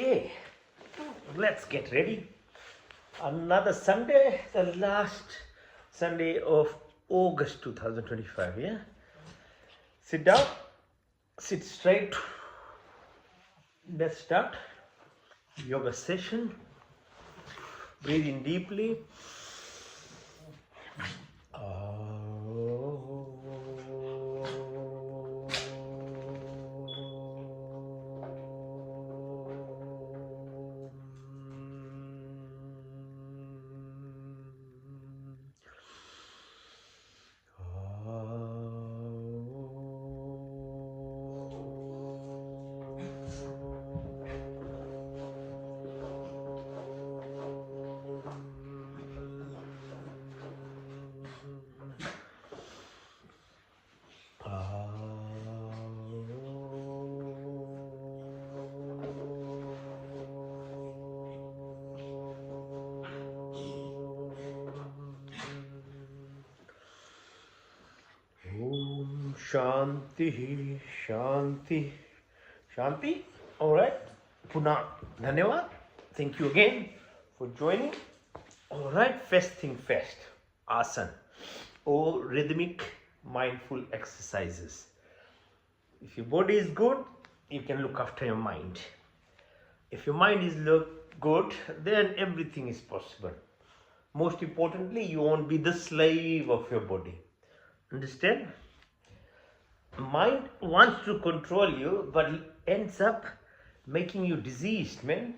Okay, let's get ready. Another Sunday, the last Sunday of August 2025. Yeah, sit down, sit straight. Let's start yoga session. Breathe in deeply. Om Shanti, Shanti, Shanti. All right. Puna, Dhanyavad. Thank you again for joining. All right. First thing first, asana or rhythmic mindful exercises. If your body is good, you can look after your mind. If your mind is good, then everything is possible. Most importantly, you won't be the slave of your body. Understand? Mind wants to control you, but ends up making you diseased, man.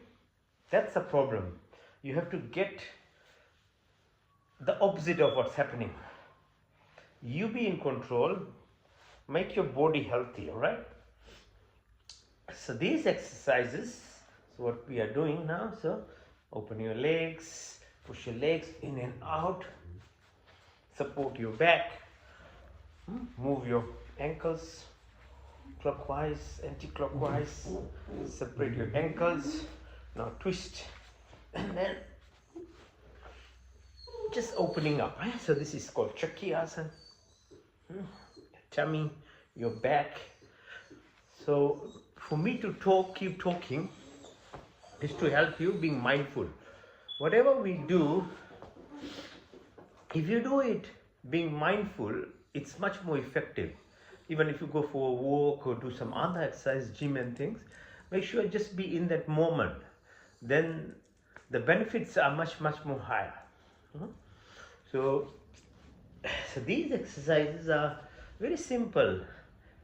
That's the problem. You have to get the opposite of what's happening. You be in control, make your body healthy, all right? So these exercises, so what we are doing now, so open your legs, push your legs in and out, support your back, move your ankles clockwise, anti-clockwise, separate your ankles, now twist, and then just opening up, right? So this is called Chakrasana. Tummy, your back. So for me to keep talking, is to help you being mindful. Whatever we do, if you do it being mindful, it's much more effective. Even if you go for a walk or do some other exercise, gym and things, make sure just be in that moment. Then the benefits are much more higher. So these exercises are very simple.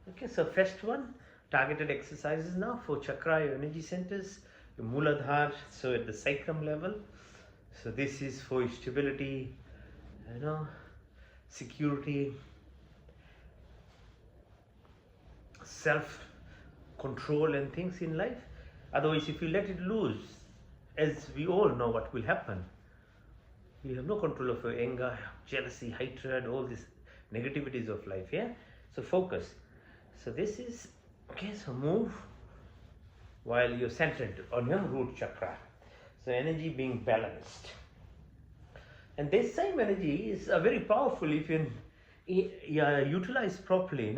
Okay, so first one, targeted exercises now for chakra, your energy centers, your Muladhara, so at the sacrum level. So this is for stability, security, self-control and things in life. Otherwise, if you let it loose, as we all know what will happen, you have no control of your anger, jealousy, hatred, all these negativities of life, yeah? So focus. So this is, okay, so move while you're centered on your root chakra. So energy being balanced. And this same energy is very powerful if you utilize properly,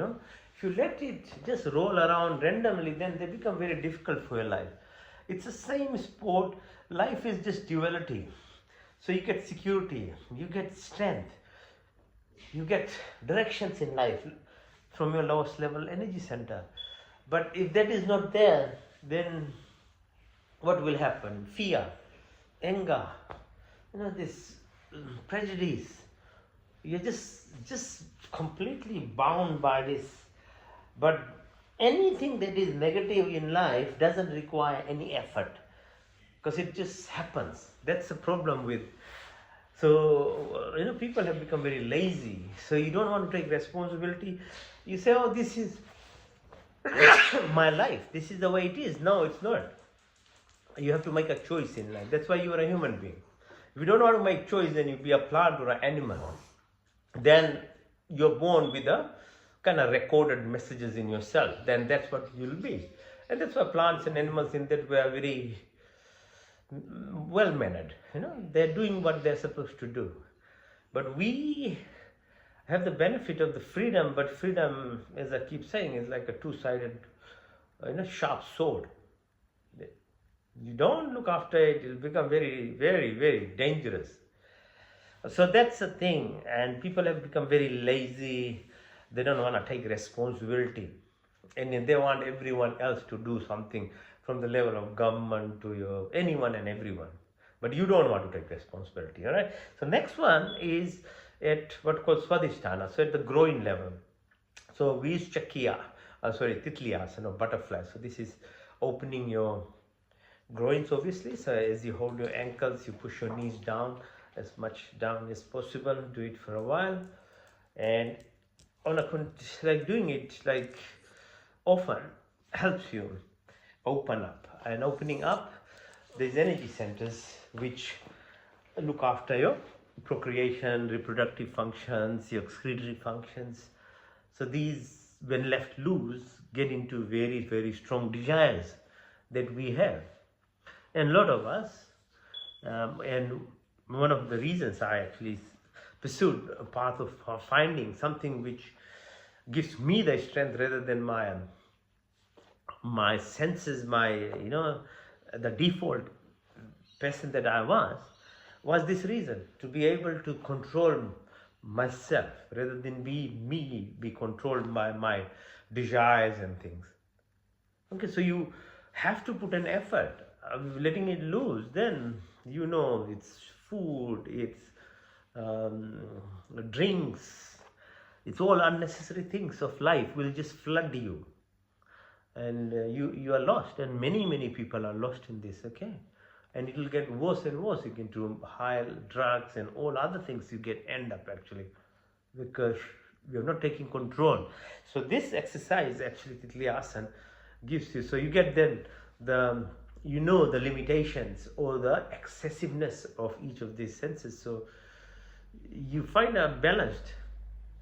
If you let it just roll around randomly, then they become very difficult for your life. It's the same sport. Life is just duality. So you get security, you get strength, you get directions in life from your lowest level energy center. But if that is not there, then what will happen? Fear, anger, this prejudice. You're just completely bound by this. But anything that is negative in life doesn't require any effort, because it just happens. That's the problem with. So people have become very lazy. So you don't want to take responsibility. You say, oh, this is my life, this is the way it is. No, it's not. You have to make a choice in life. That's why you are a human being. If you don't want to make choice, then you be a plant or an animal. Then you're born with a kind of recorded messages in yourself. Then that's what you'll be. And that's why plants and animals in that way are very well mannered. They're doing what they're supposed to do. But we have the benefit of the freedom, but freedom, as I keep saying, is like a two-sided, sharp sword. You don't look after it, it will become very, very, very dangerous. So that's the thing, and people have become very lazy. They don't want to take responsibility, and they want everyone else to do something, from the level of government to your anyone and everyone. But you don't want to take responsibility. All right. So next one is at what called Swadhisthana. So at the groin level. So we use Chakya, Titliyasana, butterfly. So this is opening your groins, obviously. So as you hold your ankles, you push your knees down as much down as possible. Do it for a while, and like doing it like often helps you open up. And opening up, there's energy centers which look after your procreation, reproductive functions, your excretory functions. So these, when left loose, get into very, very strong desires that we have. And a lot of us, and one of the reasons I actually pursued a path of finding something which gives me the strength rather than my senses, the default person that I was this reason, to be able to control myself rather than be controlled by my desires and things. Okay, so you have to put an effort of letting it loose. Then it's food, it's drinks, it's all unnecessary things of life will just flood you, and you are lost. And many people are lost in this. Okay, and it will get worse and worse. You get to high drugs and all other things. You end up actually, because you're not taking control. So this exercise actually, Titliyasana, gives you. So you get then the limitations or the excessiveness of each of these senses. So you find a balanced,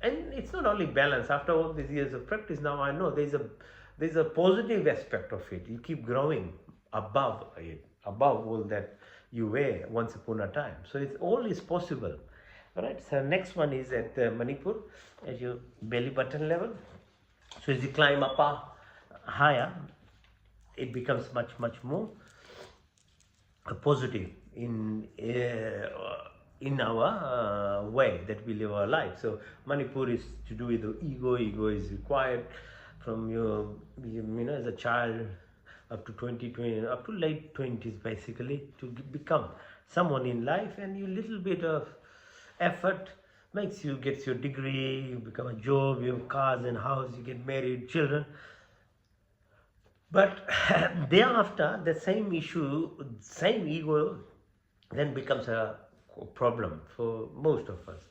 and it's not only balance. After all these years of practice, now I know there's a positive aspect of it. You keep growing above it, above all that you were once upon a time. So all is possible. All right. So next one is at Manipur, at your belly button level. So as you climb up higher, it becomes much more positive in our way that we live our life. So Manipur is to do with the ego. Ego is required from your as a child up to 20, up to late 20s, basically, to become someone in life. And your little bit of effort gets your degree, you become a job, you have cars and house, you get married, children. But thereafter, the same ego then becomes a problem for most of us.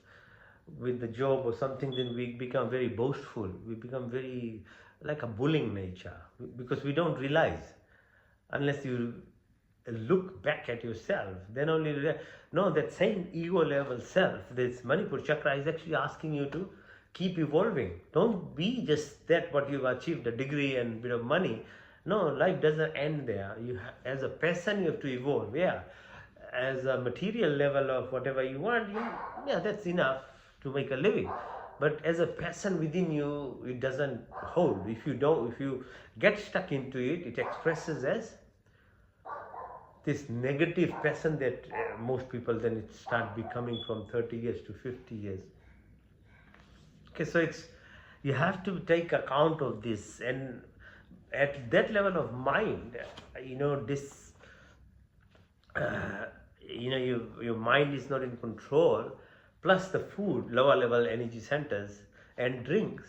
With the job or something, then we become very boastful. We become very like a bullying nature, because we don't realize, unless you look back at yourself, then only that same ego level self, this Manipur chakra, is actually asking you to keep evolving. Don't be just that what you've achieved, a degree and bit of money. No, life doesn't end there. As a person, you have to evolve. Yeah, as a material level of whatever you want, that's enough to make a living. But as a person within you, it doesn't hold. If you get stuck into it, it expresses as this negative person that most people then start becoming from 30 years to 50 years. Okay, so you have to take account of this, and at that level of mind, your mind is not in control. Plus the food, lower level energy centers and drinks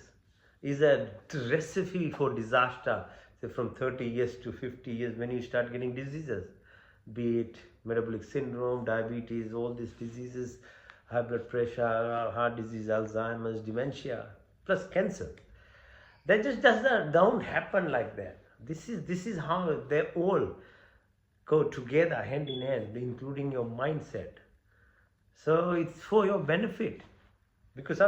is a recipe for disaster. So from 30 years to 50 years, when you start getting diseases, be it metabolic syndrome, diabetes, all these diseases, high blood pressure, heart disease, Alzheimer's, dementia, plus cancer. That just don't happen like that. This is how they all go together, hand in hand, including your mindset. So it's for your benefit, because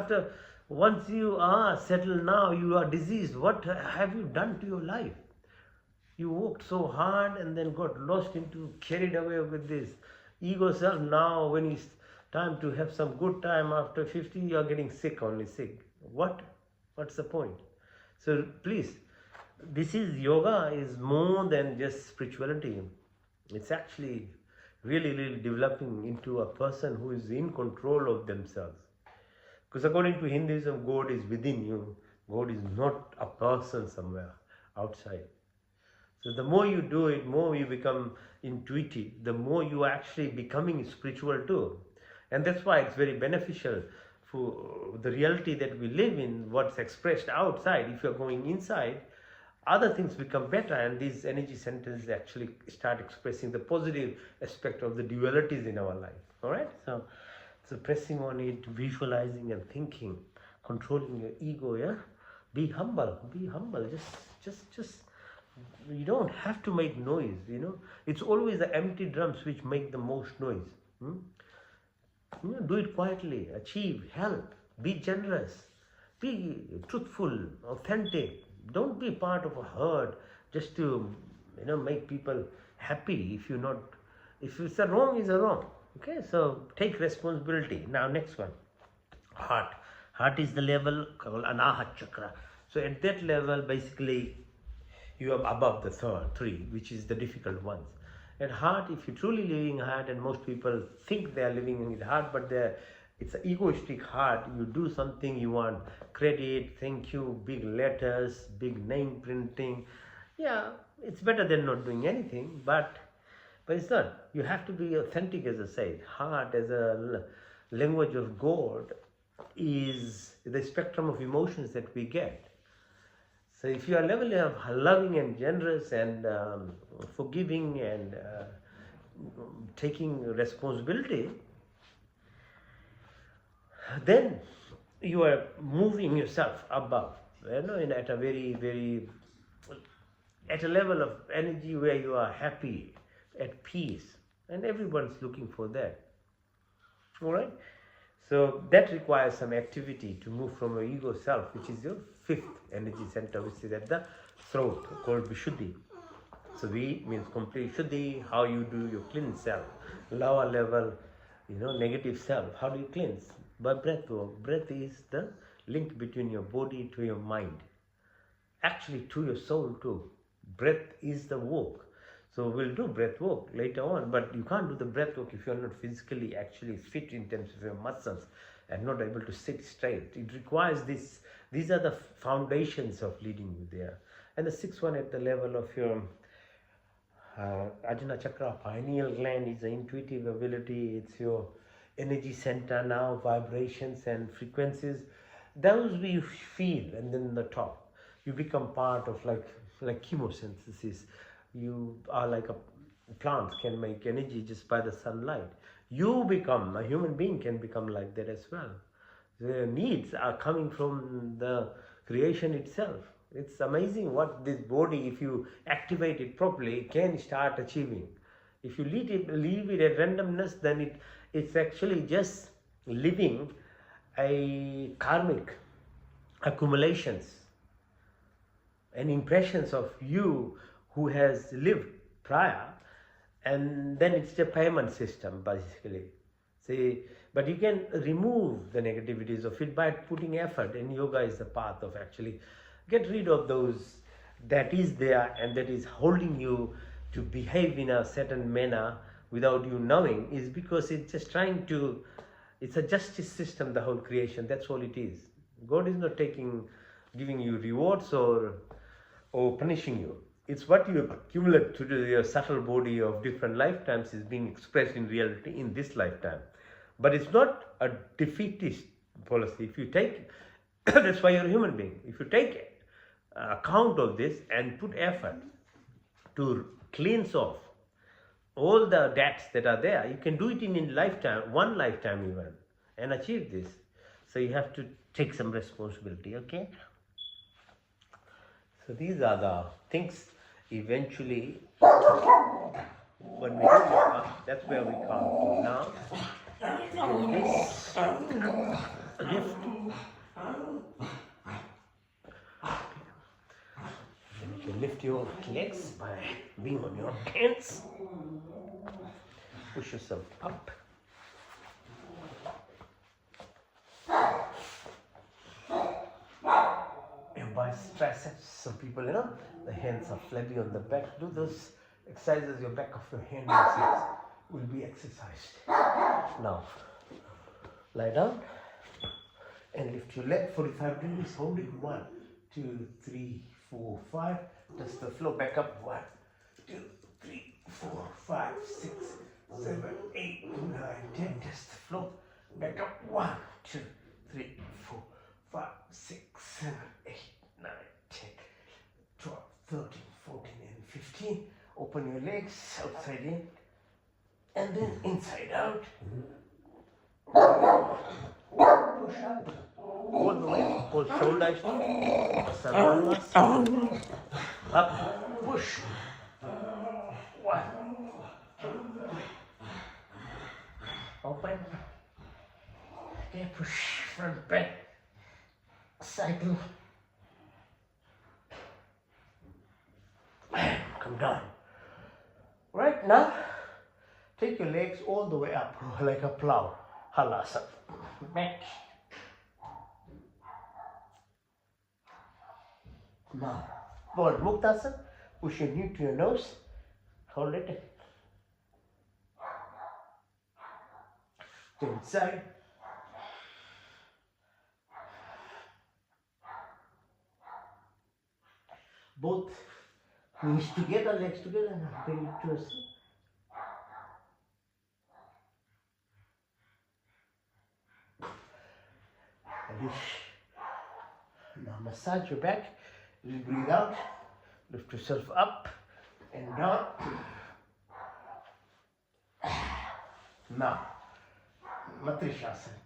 once you are settled, now you are diseased. What have you done to your life? You worked so hard and then got carried away with this ego self. Now when it's time to have some good time after 50, you are getting only sick. What's the point? So please, yoga is more than just spirituality. It's actually really, really developing into a person who is in control of themselves. Because according to Hinduism, God is within you. God is not a person somewhere outside. So the more you do it, more you become intuitive, the more you are actually becoming spiritual too. And that's why it's very beneficial for the reality that we live in, what's expressed outside. If you're going inside, other things become better, and these energy centers actually start expressing the positive aspect of the dualities in our life. All right, so pressing on it, visualizing and thinking, controlling your ego. Yeah, be humble, be humble. Just you don't have to make noise. It's always the empty drums which make the most noise. Hmm? Do it quietly, achieve, help, be generous, be truthful, authentic. Don't be part of a herd just to make people happy. If it's a wrong, it's a wrong. Okay, so take responsibility. Now next one, heart. Heart is the level called Anahat Chakra. So at that level, basically, you are above the third three, which is the difficult ones. At heart, if you're truly living heart, and most people think they are living in heart, but it's an egoistic heart. You do something, you want credit, thank you, big letters, big name printing. Yeah, it's better than not doing anything, but it's not. You have to be authentic, as I said. Heart, as a language of God, is the spectrum of emotions that we get. So if you are level of loving and generous and forgiving and taking responsibility, then you are moving yourself above, at a very, very, at a level of energy where you are happy, at peace, and everyone's looking for that. All right. So that requires some activity to move from your ego self, which is your fifth energy center, which is at the throat, called Vishuddhi. So V means complete Shuddhi, how you do your cleanse self. Lower level, negative self. How do you cleanse? By breath work. Breath is the link between your body to your mind. Actually, to your soul too. Breath is the walk. So we'll do breath work later on, but you can't do the breath work if you're not physically actually fit in terms of your muscles and not able to sit straight. It requires this. These are the foundations of leading you there. And the sixth one at the level of your Ajna Chakra, pineal gland, is the intuitive ability. It's your energy center now, vibrations and frequencies. Those we feel, and then the top, you become part of like chemosynthesis. You are like a plant can make energy just by the sunlight. You become a human being can become like that as well. The needs are coming from the creation itself. It's amazing what this body, if you activate it properly, can start achieving. If you leave it at randomness, then it's actually just living a karmic accumulations and impressions of you who has lived prior, and then it's a payment system basically. See, but you can remove the negativities of it by putting effort, and yoga is the path of actually get rid of those that is there and that is holding you to behave in a certain manner without you knowing, is because it's just trying to, it's a justice system, the whole creation. That's all it is. God is not giving you rewards or punishing you. It's what you accumulate through your subtle body of different lifetimes is being expressed in reality in this lifetime. But it's not a defeatist policy. If you take, that's why you're a human being. If you take account of this and put effort to cleanse off all the debts that are there, you can do it in lifetime, one lifetime even, and achieve this. So you have to take some responsibility, okay? So these are the things eventually when we do yoga, that's where we come to. Now, this lift. Then you can lift your legs by being on your hands. Push yourself up. Your biceps, some people, the hands are flabby on the back. Do those exercises your back of your hand muscles will be exercised. Now, lie down and lift your leg 45 degrees, hold it. 1, 2, 3, 4, 5. Touch the floor, back up. 1, 2, 3, 4, 5, 6, 7, 8, 9, 10. Touch the floor, back up. 1, 2, 3, 4, 5, 6, 7, 8, 9, 10, 12, 13, 14, and 15. Open your legs outside in and then inside out. Push up all the way, hold shoulders, sarvanas, up, push. 1, 2, 3. Open. Okay, push front, back, cycle. Come down. Right now, take your legs all the way up like a plow. Halasana. Back. Now, forward Muktasana. Push your knee to your nose. Hold it. To inside. Both knees together, legs together. Now bring it to a sit. Now massage your back. You breathe out. Lift yourself up and down. Now, Matrishasana.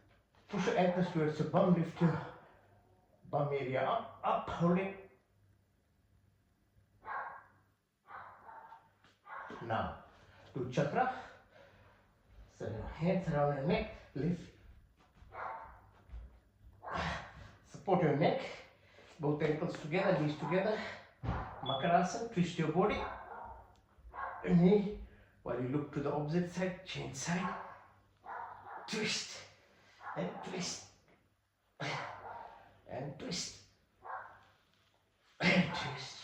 Push your ankles towards your bum. Lift your bum area up, hold it. Now, do chakra. So hands around your neck, lift. Support your neck, both ankles together, knees together. Makarasana, twist your body. Knee, while you look to the opposite side, change side. Twist, and twist, and twist, and twist,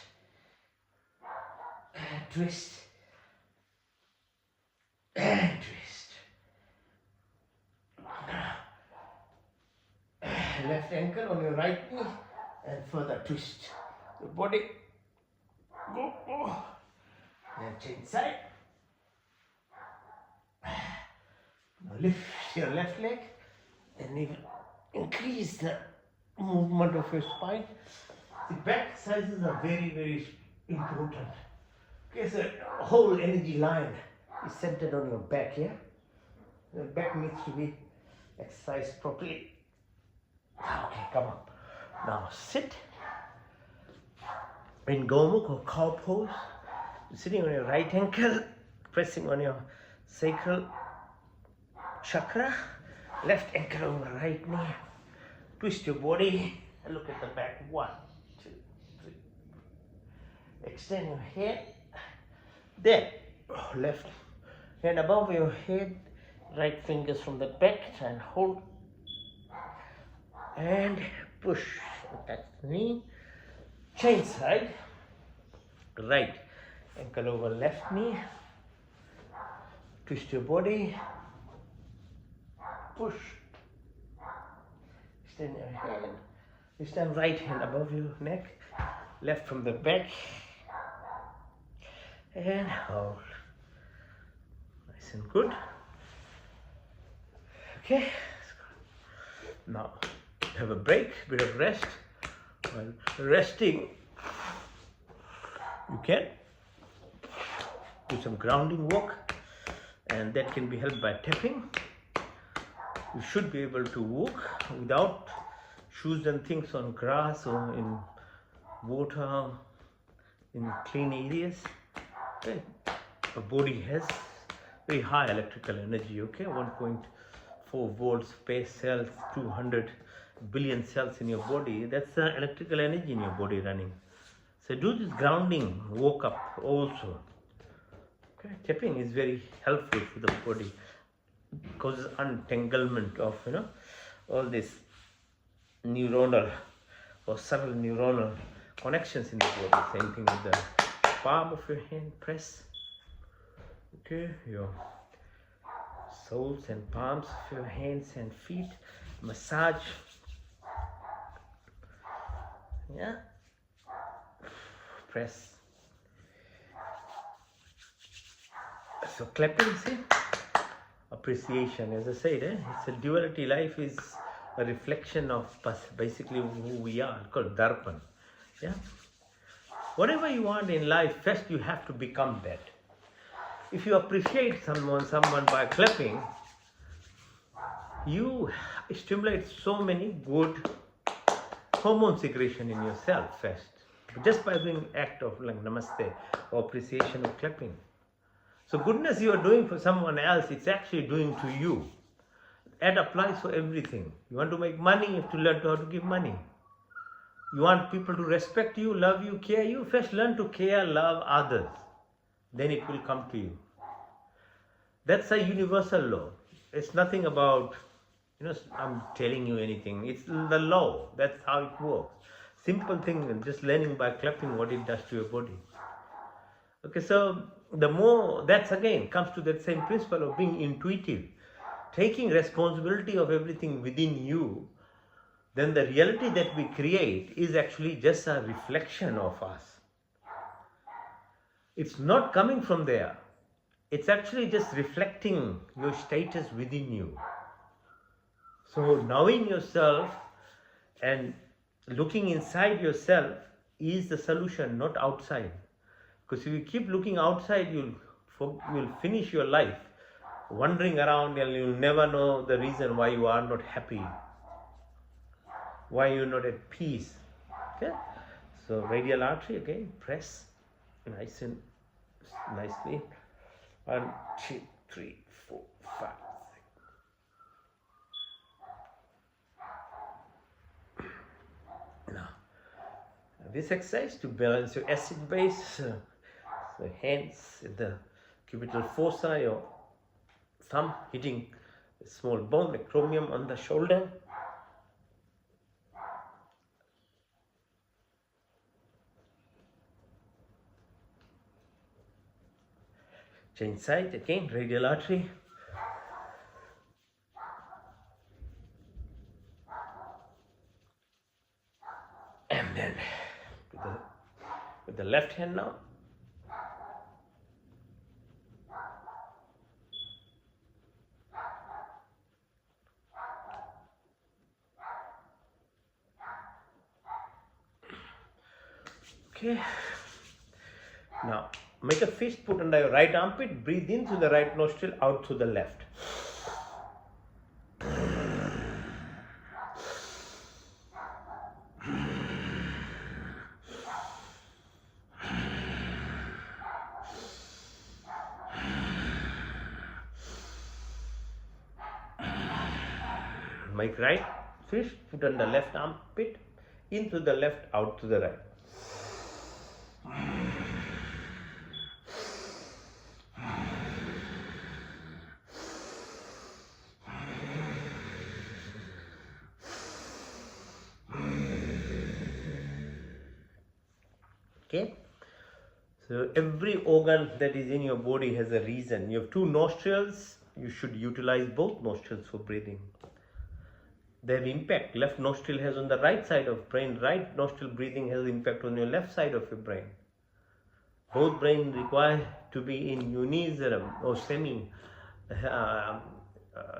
and twist. And twist. Left ankle on your right knee and further twist the body. Go, go. And change side. Now lift your left leg and even increase the movement of your spine. The back exercises are very, very important. Okay, so whole energy line is centered on your back here. Your back needs to be exercised properly. Okay, come up. Now sit in Gomukh or cow pose. You're sitting on your right ankle, pressing on your sacral chakra, left ankle on the right knee. Twist your body and look at the back. 1, 2, 3. Extend your head. Then left hand above your head, right fingers from the back and hold and push. Touch the knee. Change side. Right ankle over left knee. Twist your body. Push. Extend your hand. This time right hand above your neck. Left from the back. And hold. Nice and good. Okay. Now have a break, bit of rest. While resting, you can do some grounding work, and that can be helped by tapping. You should be able to walk without shoes and things on grass or in water, in clean areas. Okay. The body has very high electrical energy, okay? 1.4 volts per cell, 200 billion cells in your body. That's the electrical energy in your body running. So do this grounding, walk up also. Okay, tapping is very helpful for the body. It causes untanglement of all this neuronal or subtle neuronal connections in the body. Same thing with the palm of your hand, press Okay, your soles and palms of your hands and feet. Massage. Yeah. Press. So clapping, see? Appreciation, as I said, it's a duality. Life is a reflection of basically who we are, called darpan. Yeah. Whatever you want in life, first you have to become that. If you appreciate someone by clapping, you stimulate so many good hormone secretion in yourself first, just by doing act of like namaste or appreciation of clapping. So goodness you are doing for someone else, it's actually doing to you. That applies for everything. You want to make money, you have to learn how to give money. You want people to respect you, love you, care you, first learn to care, love others. Then it will come to you. That's a universal law. It's nothing about, I'm telling you anything. It's the law. That's how it works. Simple thing, just learning by clapping what it does to your body. Okay, so the more, that's again, comes to that same principle of being intuitive. Taking responsibility of everything within you, then the reality that we create is actually just a reflection of us. It's not coming from there. It's actually just reflecting your status within you. So knowing yourself and looking inside yourself is the solution, not outside. Because if you keep looking outside, you'll finish your life wandering around and you'll never know the reason why you are not happy, why you're not at peace. Okay? So radial artery, again, press nice and nicely. 1, 2, 3, 4, 5, 6. Now, this exercise to balance your acid base, so hands at the cubital fossa, your thumb hitting a small bone, acromion on the shoulder. Change side, again, radial artery. And then with the left hand now. Okay. Now, make a fist, put under your right armpit, breathe in through the right nostril, out through the left. Make right fist, put under left armpit, in through the left, out to the right. Okay, so every organ that is in your body has a reason. You have 2 nostrils, you should utilize both nostrils for breathing. They have impact. Left nostril has on the right side of brain, right nostril breathing has impact on your left side of your brain. Both brain require to be in unison or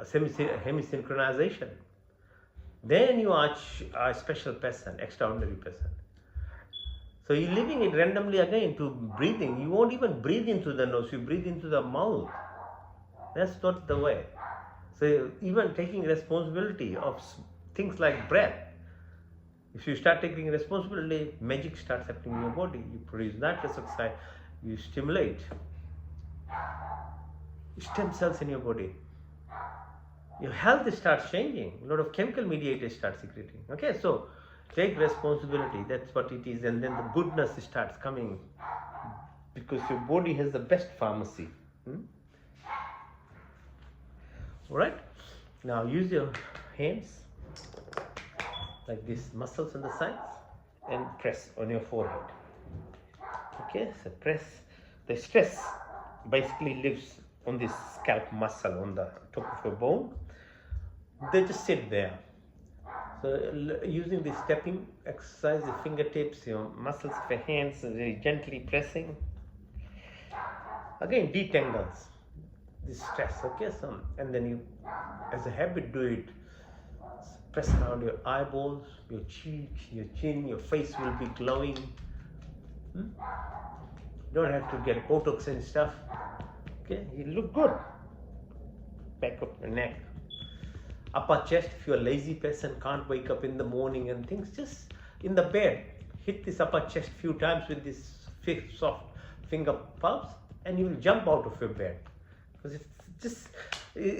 hemisynchronization. Then you are a special person, extraordinary person. So you're leaving it randomly again to breathing. You won't even breathe into the nose, you breathe into the mouth. That's not the way. So even taking responsibility of things like breath, if you start taking responsibility, magic starts happening in your body. You produce nitrous oxide, you stimulate stem cells in your body. Your health starts changing. A lot of chemical mediators start secreting. Okay, so take responsibility. That's what it is, and then the goodness starts coming because your body has the best pharmacy. All right. Now use your hands like these muscles on the sides and press on your forehead. Okay, so press the stress basically lives on this scalp muscle on the top of your bone. They just sit there. So using this stepping exercise, the fingertips, your muscles of your hands, very gently pressing, again detangles this stress. Okay, so and then you, as a habit, do it. Press around your eyeballs, your cheeks, your chin. Your face will be glowing. You don't have to get Botox and stuff. Okay, you look good. Back of your neck, upper chest. If you're a lazy person, can't wake up in the morning and things, just in the bed, hit this upper chest few times with this soft finger pulse, and you will jump out of your bed. Because it's just,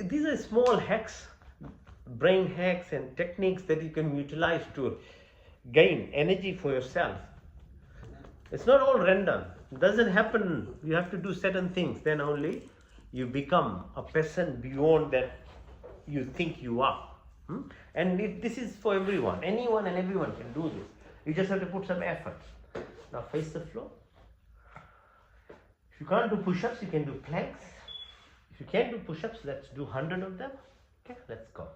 these are small hacks, brain hacks and techniques that you can utilize to gain energy for yourself. It's not all random. It doesn't happen. You have to do certain things, then only you become a person beyond that you think you are. And this is for everyone. Anyone and everyone can do this. You just have to put some effort. Now face the floor. If you can't do push-ups, you can do planks. If you can't do push-ups, let's do 100 of them. Okay, let's go.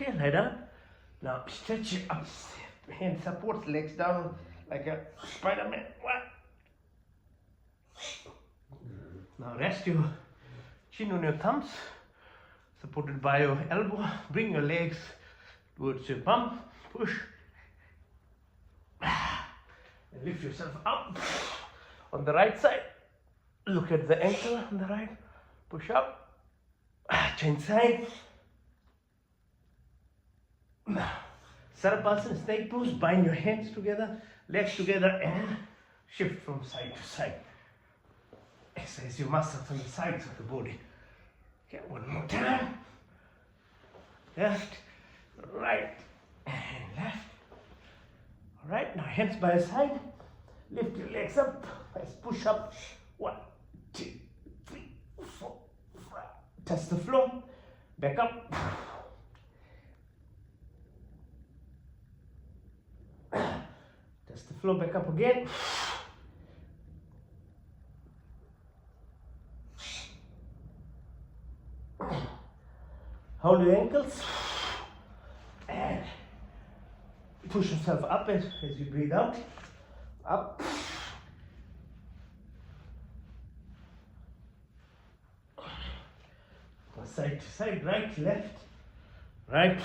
Okay, lie down. Now stretch your ups, hand supports, legs down like a Spider-Man. Now rest your chin on your thumbs, supported by your elbow. Bring your legs towards your bum. Push. And lift yourself up. On the right side, look at the ankle on the right. Push up. Change side. Sarabhasana, snake pose. Bind your hands together, legs together, and shift from side to side. Exercise your muscles on the sides of the body. Okay, one more time. Left, right, and left. All right, now hands by your side. Lift your legs up. Let's push up. 1, 2, 3, 4, 5. Touch the floor. Back up. Touch the floor. Back up again. Hold your ankles and push yourself up as you breathe out. Up. Side to side, right, left, right,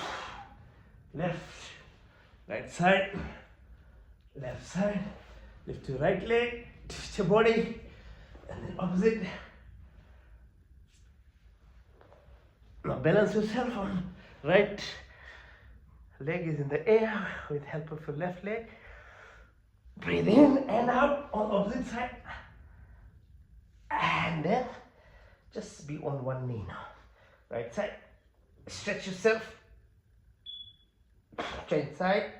left, right side, left side. Lift your right leg, twist your body, and then opposite. Now balance yourself on right leg is in the air with help of your left leg. Breathe in and out on opposite side. And then just be on one knee now. Right side. Stretch yourself. Change side.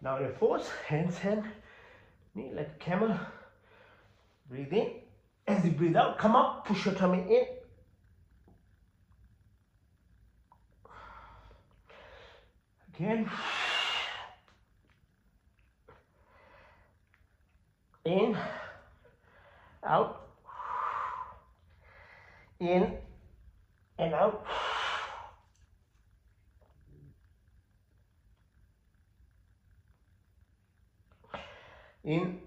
Now your force, hands, knee like a camel. Breathe in. As you breathe out, come up, push your tummy in. Again. In, out, in, and out. In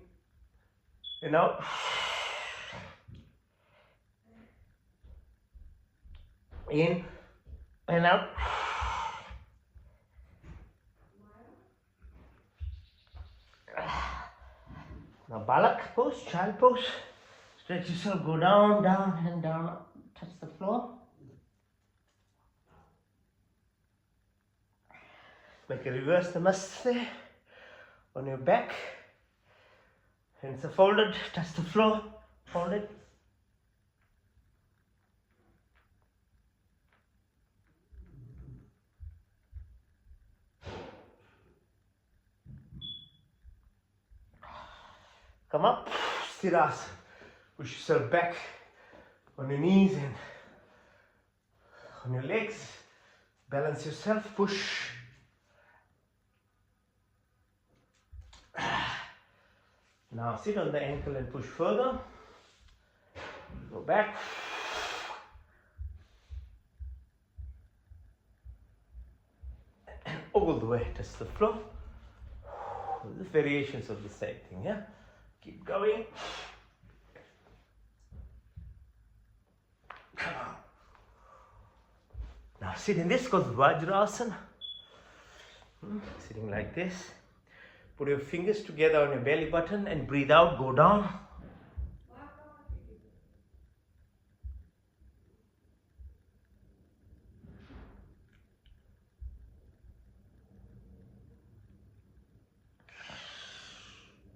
and out. In and out. Now Balak pose, child pose. Stretch yourself, go down, down and down, touch the floor. Make a reverse namaste on your back. Hands are folded, touch the floor, folded. Come up, Sthirasana. Push yourself back on your knees and on your legs. Balance yourself, push. Now sit on the ankle and push further. Go back. And all the way, touch the floor. The variations of the same thing, yeah? Keep going. Come on. Now sit in this called Vajrasana. Sitting like this. Put your fingers together on your belly button and breathe out, go down.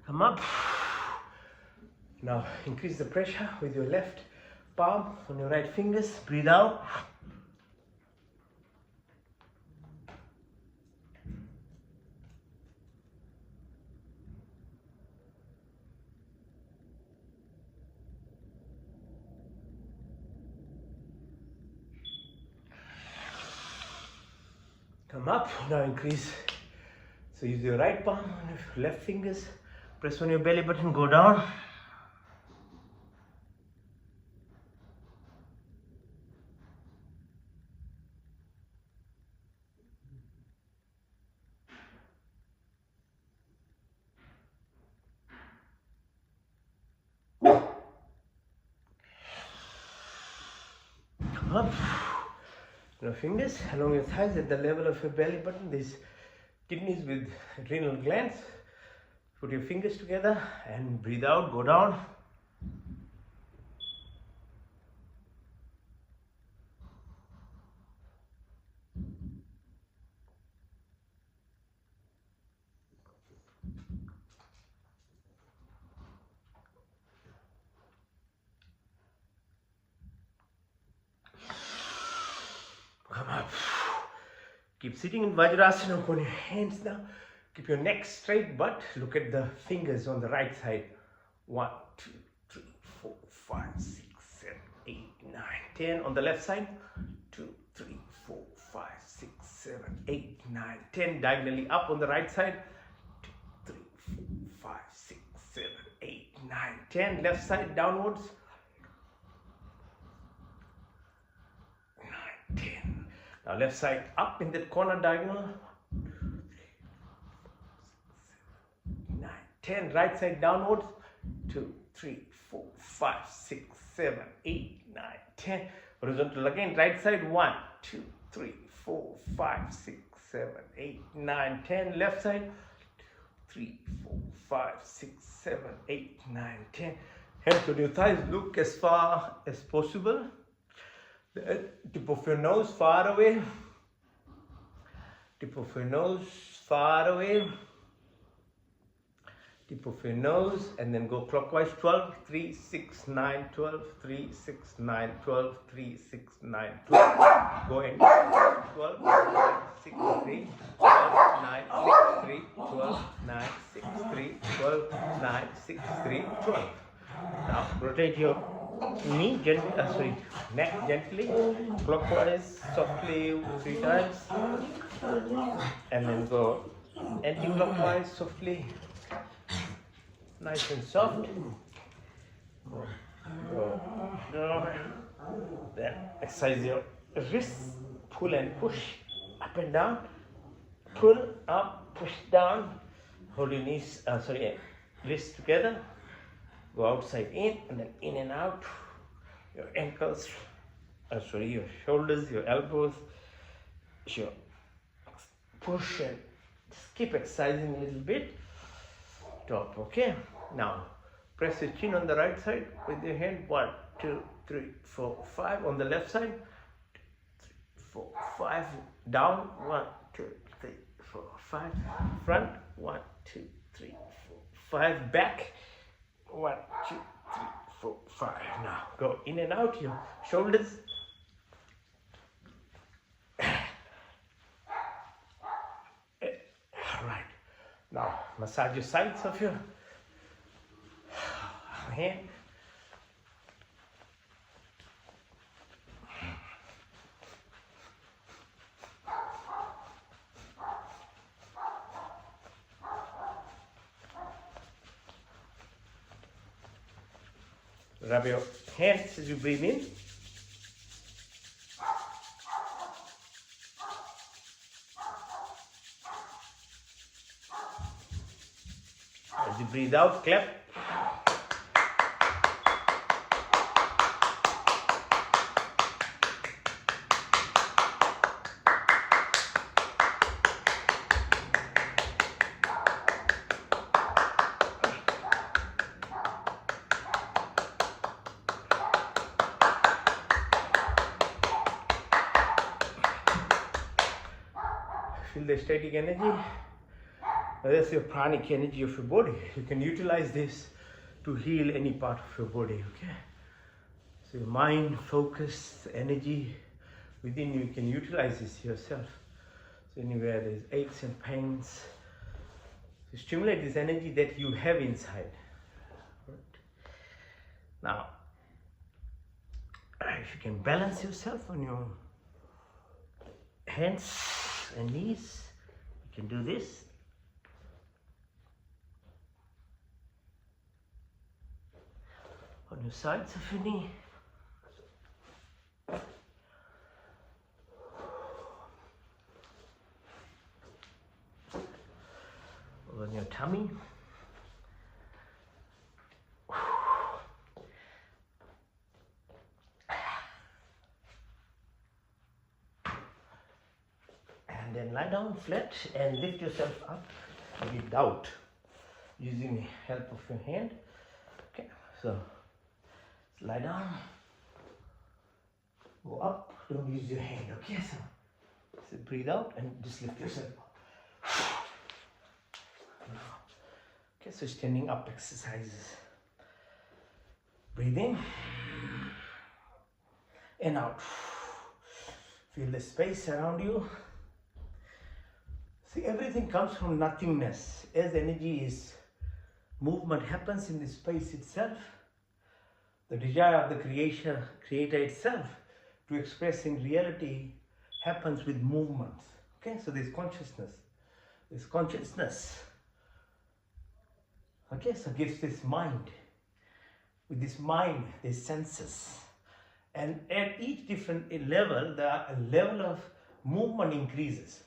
Come up. Now increase the pressure with your left palm on your right fingers. Breathe out. Come up. Now increase. So use your right palm on your left fingers. Press on your belly button. Go down. Come up. Now fingers along your thighs at the level of your belly button. These kidneys with adrenal glands. Put your fingers together and breathe out, go down. Come up. Keep sitting in Vajrasana. Open your hands now. Keep your neck straight, but look at the fingers on the right side. 1, 2, 3, 4, 5, 6, 7, 8, 9, 10. On the left side. 2, 3, 4, 5, 6, 7, 8, 9, 10. Diagonally up on the right side. 2, 3, 4, 5, 6, 7, 8, 9, 10. Left side downwards. 9, 10. Now left side up in that corner diagonal. 10. Right side downwards. 2, 3, 4, 5, 6, 7, 8, 9, 10. Horizontal again. Right side. 1, 2, 3, 4, 5, 6, 7, 8, 9, 10. Left side. 3, 4, 5, 6, 7, 8, 9, 10. Hands on your thighs. Look as far as possible. The tip of your nose far away. Tip of your nose far away. Tip of your nose, and then go clockwise. 12, 3, 6, 9, 12, 3, 6, 9, 12, 3, 6, 9, 12. Go in. 12, 9, 6, 3, 12, 9, 6, 3, 12, 9, 6, 3, 12, 9, 6, 3, 12. Now rotate your knee gently, neck gently, clockwise, softly 3 times, and then go anti-clockwise, softly. Nice and soft. Go. Then exercise your wrists. Pull and push up and down. Pull up, push down. Hold your knees, wrists together. Go outside in and then in and out. Your ankles, your shoulders, your elbows. Your push and just keep exercising a little bit. Top, okay? Now, press your chin on the right side with your hand. 1, 2, 3, 4, 5. On the left side, 4, 5. Down. 1, 2, 3, 4, 5. Front. 1, 2, 3, 4, 5. Back. 1, 2, 3, 4, 5. Now go in and out your shoulders. Right. Now massage your sides of your hand. Rub your hands as you breathe in. As you breathe out, clap. Feel the static energy. That's your pranic energy of your body. You can utilize this to heal any part of your body, okay? So your mind, focus, energy within you can utilize this yourself. So anywhere there's aches and pains, so stimulate this energy that you have inside. Right? Now, if you can balance yourself on your hands and knees, you can do this. On your sides of your knee. On your tummy. And then lie down flat and lift yourself up without using the help of your hand. Okay, so lie down, go up, don't use your hand, okay? So breathe out and just lift yourself up. Okay, so standing up exercises. Breathe in and out. Feel the space around you. See, everything comes from nothingness. As energy is, movement happens in the space itself. The desire of the creator itself to express in reality happens with movements. Okay, so there's consciousness. This consciousness, okay, so gives this mind. With this mind, there's senses. And at each different level, the level of movement increases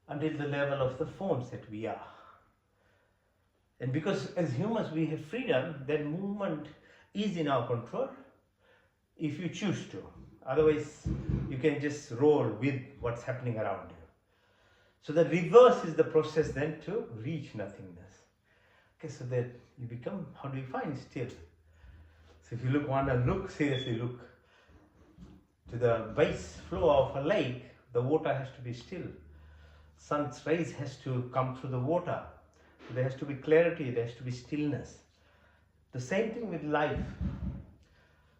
until the level of the forms that we are. And because as humans we have freedom, then movement is in our control if you choose to. Otherwise, you can just roll with what's happening around you. So the reverse is the process then to reach nothingness. Okay, so that you become, how do you find still? So if you look, seriously look to the base flow of a lake, the water has to be still. Sun's rays has to come through the water. There has to be clarity, there has to be stillness. The same thing with life.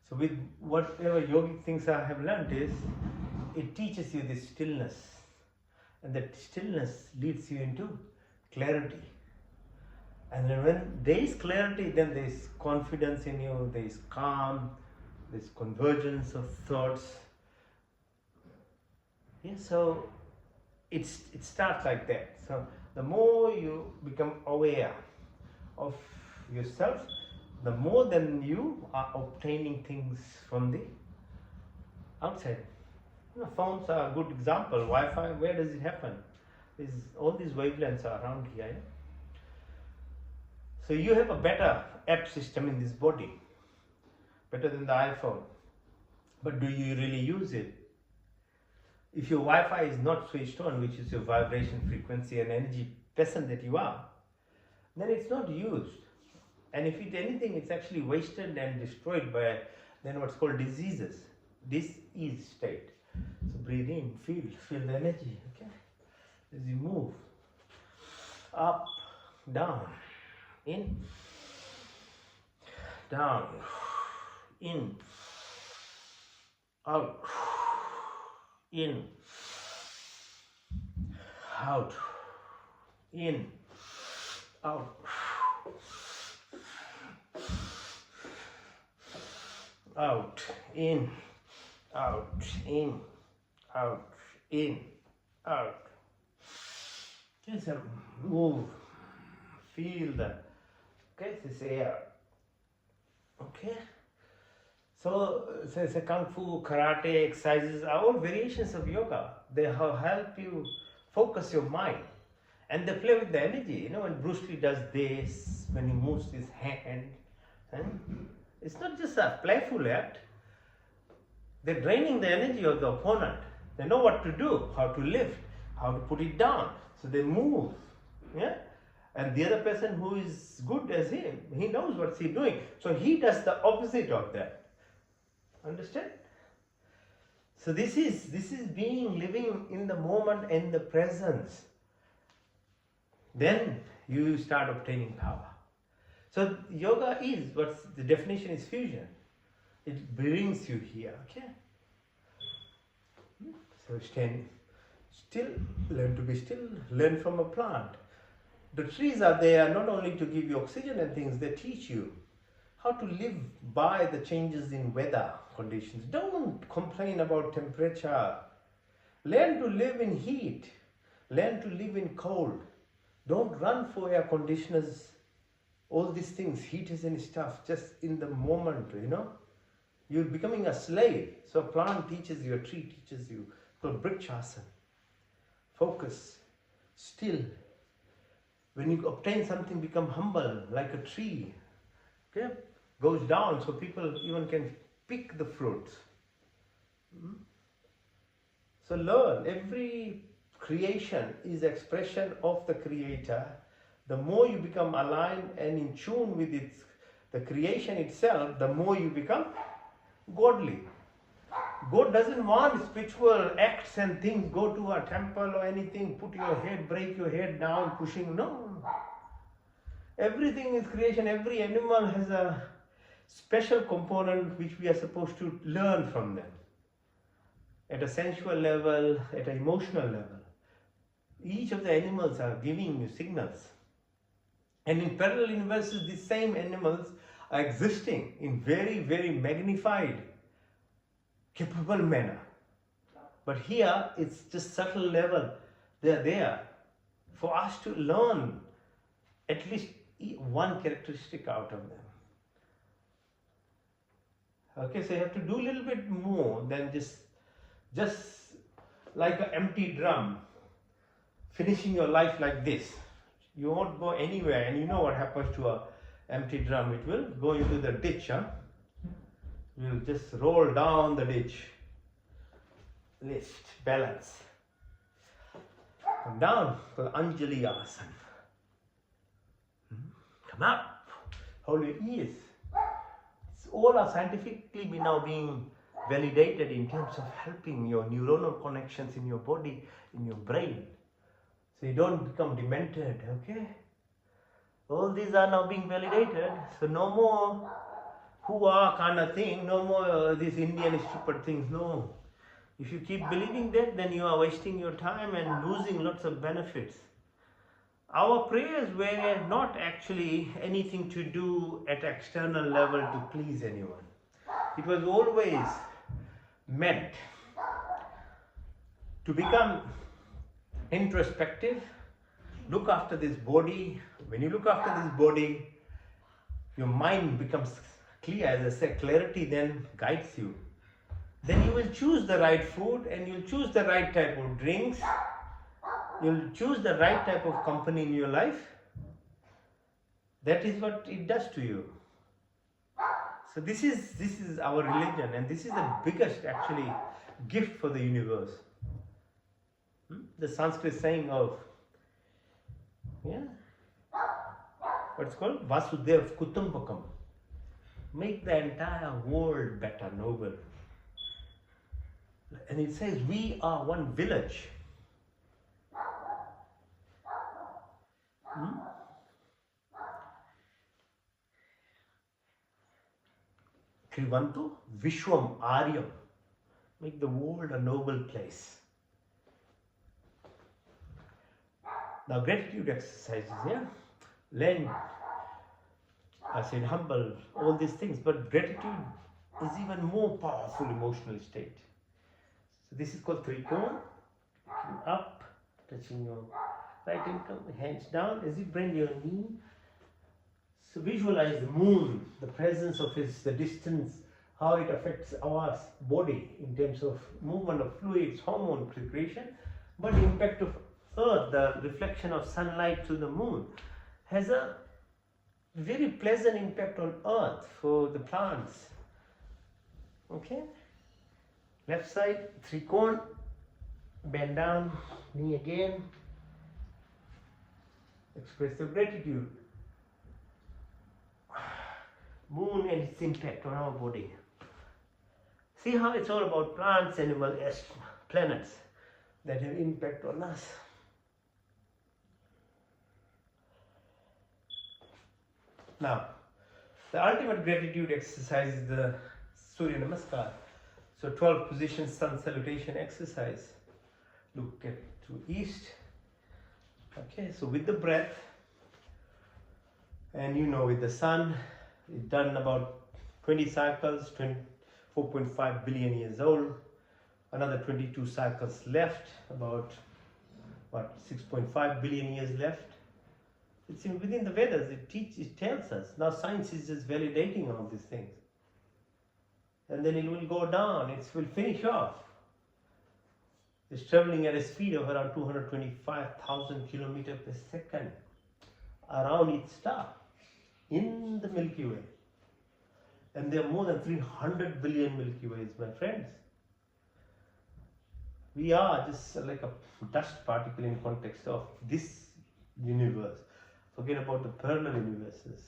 So with whatever yogic things I have learned is, it teaches you this stillness. And that stillness leads you into clarity. And then when there is clarity, then there is confidence in you, there is calm, there is convergence of thoughts. Yeah, so it starts like that. So the more you become aware of yourself, the more than you are obtaining things from the outside. Phones are a good example. Wi-Fi, where does it happen? All these wavelengths are around here. Yeah? So you have a better app system in this body, better than the iPhone. But do you really use it? If your Wi-Fi is not switched on, which is your vibration frequency and energy person that you are, then it's not used. And if anything, it's actually wasted and destroyed by then what's called diseases. Dis-ease state. So breathe in, feel the energy, okay? As you move up, down, in, down, in, out, in, out, in, out, out, in, out, in, out, in, out. Just move, feel the, okay, this air, okay. So Kung Fu, Karate exercises are all variations of yoga. They help you focus your mind. And they play with the energy. You know, when Bruce Lee does this, when he moves his hand, it's not just a playful act. They're draining the energy of the opponent. They know what to do, how to lift, how to put it down. So they move. Yeah? And the other person who is good as him, he knows what's he doing. So he does the opposite of that. Understand? So this is being living in the moment and the presence. Then you start obtaining power. So yoga is, what's the definition is fusion. It brings you here, okay? So stand still, learn to be still, learn from a plant. The trees are there not only to give you oxygen and things, they teach you how to live by the changes in weather conditions. Don't complain about temperature. Learn to live in heat. Learn to live in cold. Don't run for air conditioners, all these things, heaters and stuff, just in the moment, you know. You're becoming a slave. So a plant teaches you, a tree teaches you. Called Brikshasana. Focus. Still. When you obtain something, become humble, like a tree. Okay? Goes down so people even can pick the fruits. So learn. Every creation is expression of the Creator. The more you become aligned and in tune with the creation itself, the more you become godly. God doesn't want spiritual acts and things, go to a temple or anything, put your head, break your head down, pushing. No. Everything is creation. Every animal has a special component which we are supposed to learn from them. At a sensual level, at an emotional level. Each of the animals are giving you signals. And in parallel universes, these same animals are existing in very, very magnified, capable manner. But here, it's just subtle level. They're there for us to learn at least one characteristic out of them. Okay, so you have to do a little bit more than just like an empty drum, finishing your life like this. You won't go anywhere, and you know what happens to an empty drum. It will go into the ditch. You'll just roll down the ditch. Lift, balance. Come down to Anjali Asana. Come up. Hold your ears. It's all are scientifically now being validated in terms of helping your neuronal connections in your body, in your brain. So you don't become demented, okay? All these are now being validated. So no more hoo-ah kind of thing, no more these Indian stupid things, no. If you keep believing that, then you are wasting your time and losing lots of benefits. Our prayers were not actually anything to do at external level to please anyone. It was always meant to become introspective, look after this body. When you look after this body, your mind becomes clear. As I said, clarity then guides you. Then you will choose the right food and you'll choose the right type of drinks. You'll choose the right type of company in your life. That is what it does to you. So this is our religion, and this is the biggest actually gift for the universe. The Sanskrit saying of what's called Vasudev Kutumbakam. Make the entire world better, noble. And it says, we are one village. Hmm? Krivantu Vishwam Aryam. Make the world a noble place. Now, gratitude exercises, yeah? Learn, I said, humble, all these things, but gratitude is even more powerful emotional state. So this is called Trikona. Looking up, touching your right ankle, hands down as you bend your knee. So visualize the moon, the presence of the distance, how it affects our body in terms of movement of fluids, hormone secretion, but the impact of earth, the reflection of sunlight to the moon, has a very pleasant impact on earth for the plants. Okay? Left side, Trikona, bend down, knee again. Express your gratitude. Moon and its impact on our body. See how it's all about plants, animals, planets that have impact on us. Now, the ultimate gratitude exercise is the Surya Namaskar. So 12 position sun salutation exercise. Look at to east. Okay, so with the breath, and with the sun, it's done about 20 cycles, 4.5 billion years old. Another 22 cycles left, about 6.5 billion years left. It's within the Vedas, it tells us. Now science is just validating all these things. And then it will go down, it will finish off. It's traveling at a speed of around 225,000 kilometers per second around its star in the Milky Way. And there are more than 300 billion Milky Ways, my friends. We are just like a dust particle in context of this universe. Forget about the parallel universes.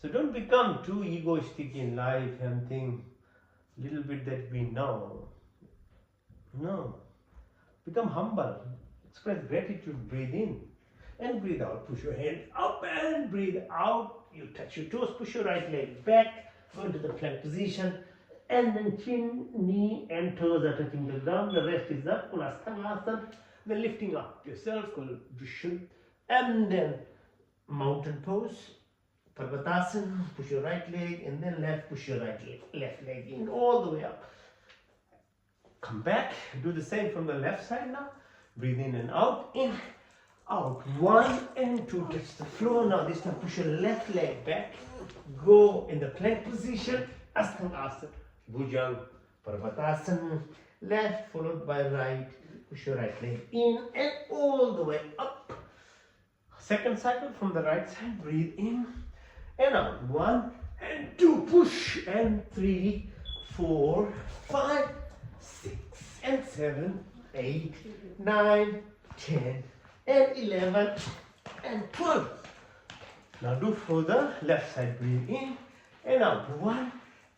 So don't become too egoistic in life and think little bit that we know. No. Become humble. Express gratitude. Breathe in and breathe out. Push your hands up and breathe out. You touch your toes. Push your right leg back. Go into the plank position. And then chin, knee and toes are touching the ground. The rest is up. Ulasthanasan. Then lifting up yourself. Called Vishuddha. And then mountain pose. Parvatasana. Push your right leg and then left. Push your right leg. Left leg in all the way up. Come back. Do the same from the left side now. Breathe in and out. In, out. 1 and 2. Touch the floor. Now this time push your left leg back. Go in the plank position. Asthanasana. Bhujanga. Parvatasana. Left followed by right. Push your right leg in and all the way up. Second cycle from the right side. Breathe in and out. 1 and 2. Push. And 3, 4, 5, 6 and 7, 8, 9, 10 and 11 and 12. Now do for the left side. Breathe in and out. 1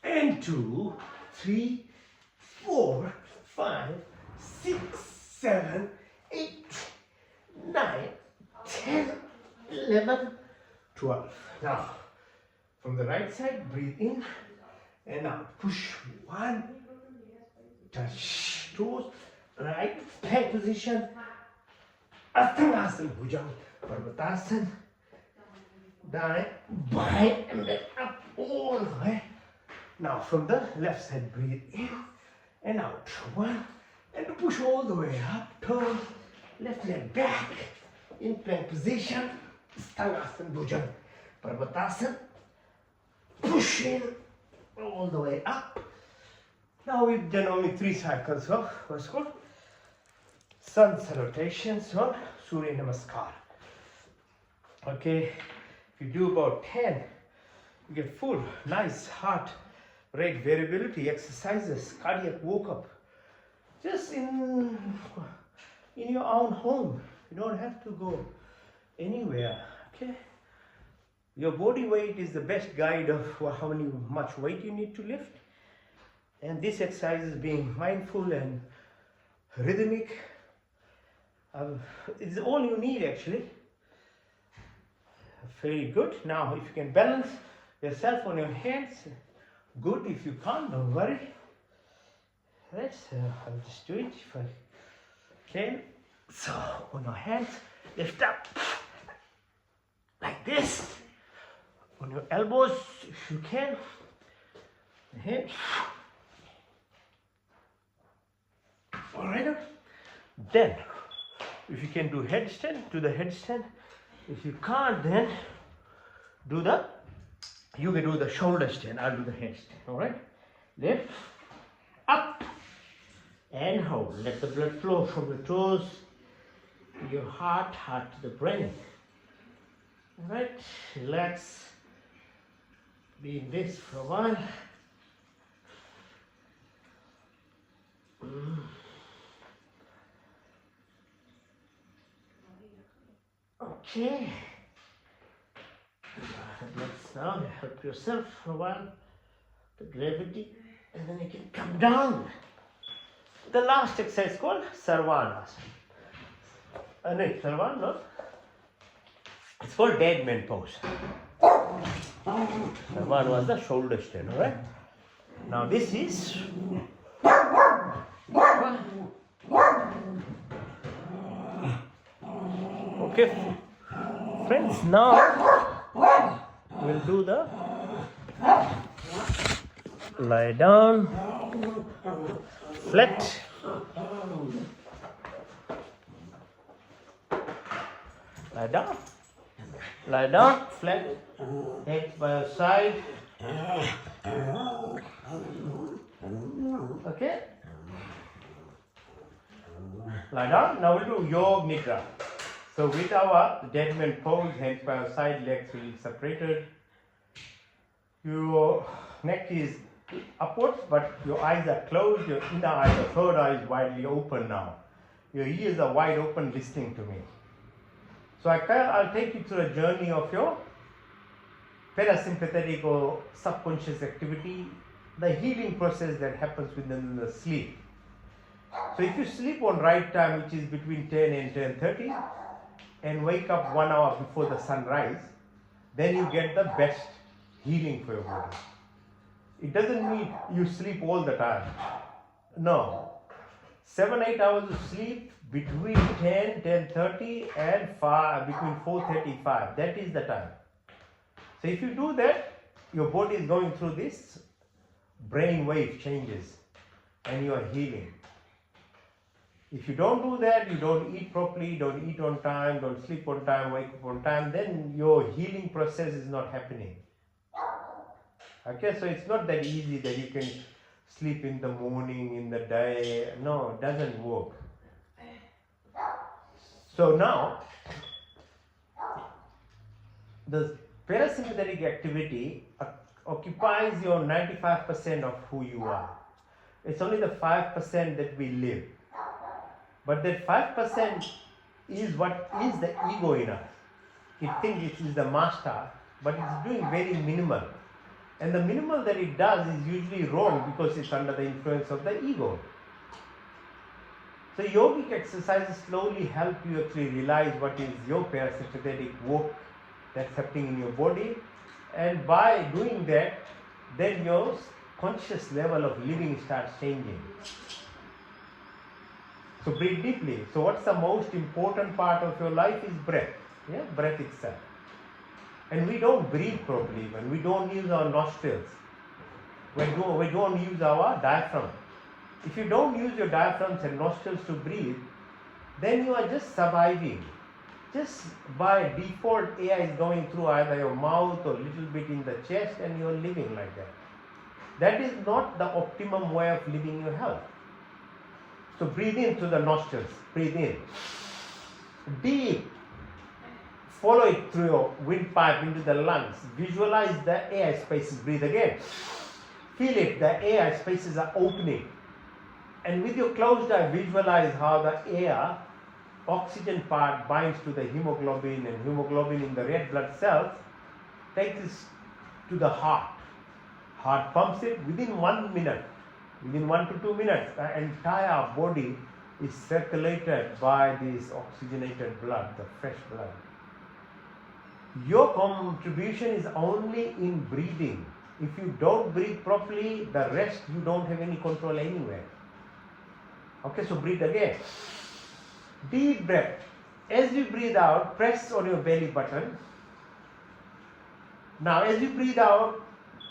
and 2, 3, 4, 5, 6, 7, 8, 9, 10, 11, 12. Now from the right side, breathe in and out. Push. 1, touch toes, right plank position, Asthanasana, Bhujanga, Parvatasana, down, bind and then up all the way. Now from the left side, breathe in and out. 1 and push all the way up, toes, left leg back, in plank position, Asthanasana, Bhujanga, Parvatasana, push in all the way up. Now we've done only 3 cycles of what's called sun salutations on Surya Namaskar. Okay, if you do about 10, you get full, nice heart rate variability exercises, cardiac woke-up, just in your own home. You don't have to go anywhere. Okay, Your body weight is the best guide of how much weight you need to lift. And this exercise is being mindful and rhythmic. It's all you need actually. Very good. Now if you can balance yourself on your hands, good. If you can't, don't worry. I'll just do it if I can. So on your hands, lift up like this. On your elbows if you can. Hand. Alright. Then if you can do headstand, do the headstand. If you can't, then you can do the shoulder stand. I'll do the handstand. Alright? Lift up and hold. Let the blood flow from the toes to your heart to the brain. Alright? Relax. Be in this for a while. Okay. Let's now help yourself for a while. The gravity, and then you can come down. The last exercise called Sarvanasana. No, Sarvan, no. It's called dead man pose. Sarvan was the shoulder stand, alright? Now this is okay, friends. Now we'll do the lie down, flat, lie down, flat, head by your side. Okay, lie down. Now we'll do Yoga Nidra. So with our dead man pose, hands by your side, legs will be separated. Your neck is upwards, but your eyes are closed. Your inner eye, the third eye is widely open now. Your ears are wide open, listening to me. So I'll take you through a journey of your parasympathetic or subconscious activity, the healing process that happens within the sleep. So if you sleep on right time, which is between 10 and 10:30, and wake up 1 hour before the sunrise, then you get the best healing for your body. It doesn't mean you sleep all the time. No. 7-8 hours of sleep between 10:30 and between 4:35. That is the time. So if you do that, your body is going through this brain wave changes and you are healing. If you don't do that, you don't eat properly, don't eat on time, don't sleep on time, wake up on time, then your healing process is not happening. Okay, so it's not that easy that you can sleep in the morning, in the day. No, it doesn't work. So now, the parasympathetic activity occupies your 95% of who you are. It's only the 5% that we live. But that 5% is what is the ego in us. It thinks it is the master, but it's doing very minimal. And the minimal that it does is usually wrong because it's under the influence of the ego. So yogic exercises slowly help you actually realize what is your parasympathetic work that's happening in your body. And by doing that, then your conscious level of living starts changing. So breathe deeply. So what's the most important part of your life is breath. Yeah, breath itself. And we don't breathe properly when we don't use our nostrils. We don't use our diaphragm. If you don't use your diaphragms and nostrils to breathe, then you are just surviving. Just by default, air is going through either your mouth or a little bit in the chest and you are living like that. That is not the optimum way of living your health. So breathe in through the nostrils. Breathe in. Deep. Follow it through your windpipe into the lungs. Visualize the air spaces. Breathe again. Feel it. The air spaces are opening. And with your closed eye, visualize how the air, oxygen part binds to the hemoglobin, and hemoglobin in the red blood cells takes this to the heart. Heart pumps it within 1 minute, within 1 to 2 minutes, the entire body is circulated by this oxygenated blood, the fresh blood. Your contribution is only in breathing. If you don't breathe properly, the rest you don't have any control anywhere. Okay, so breathe again. Deep breath. As you breathe out, press on your belly button. Now, as you breathe out,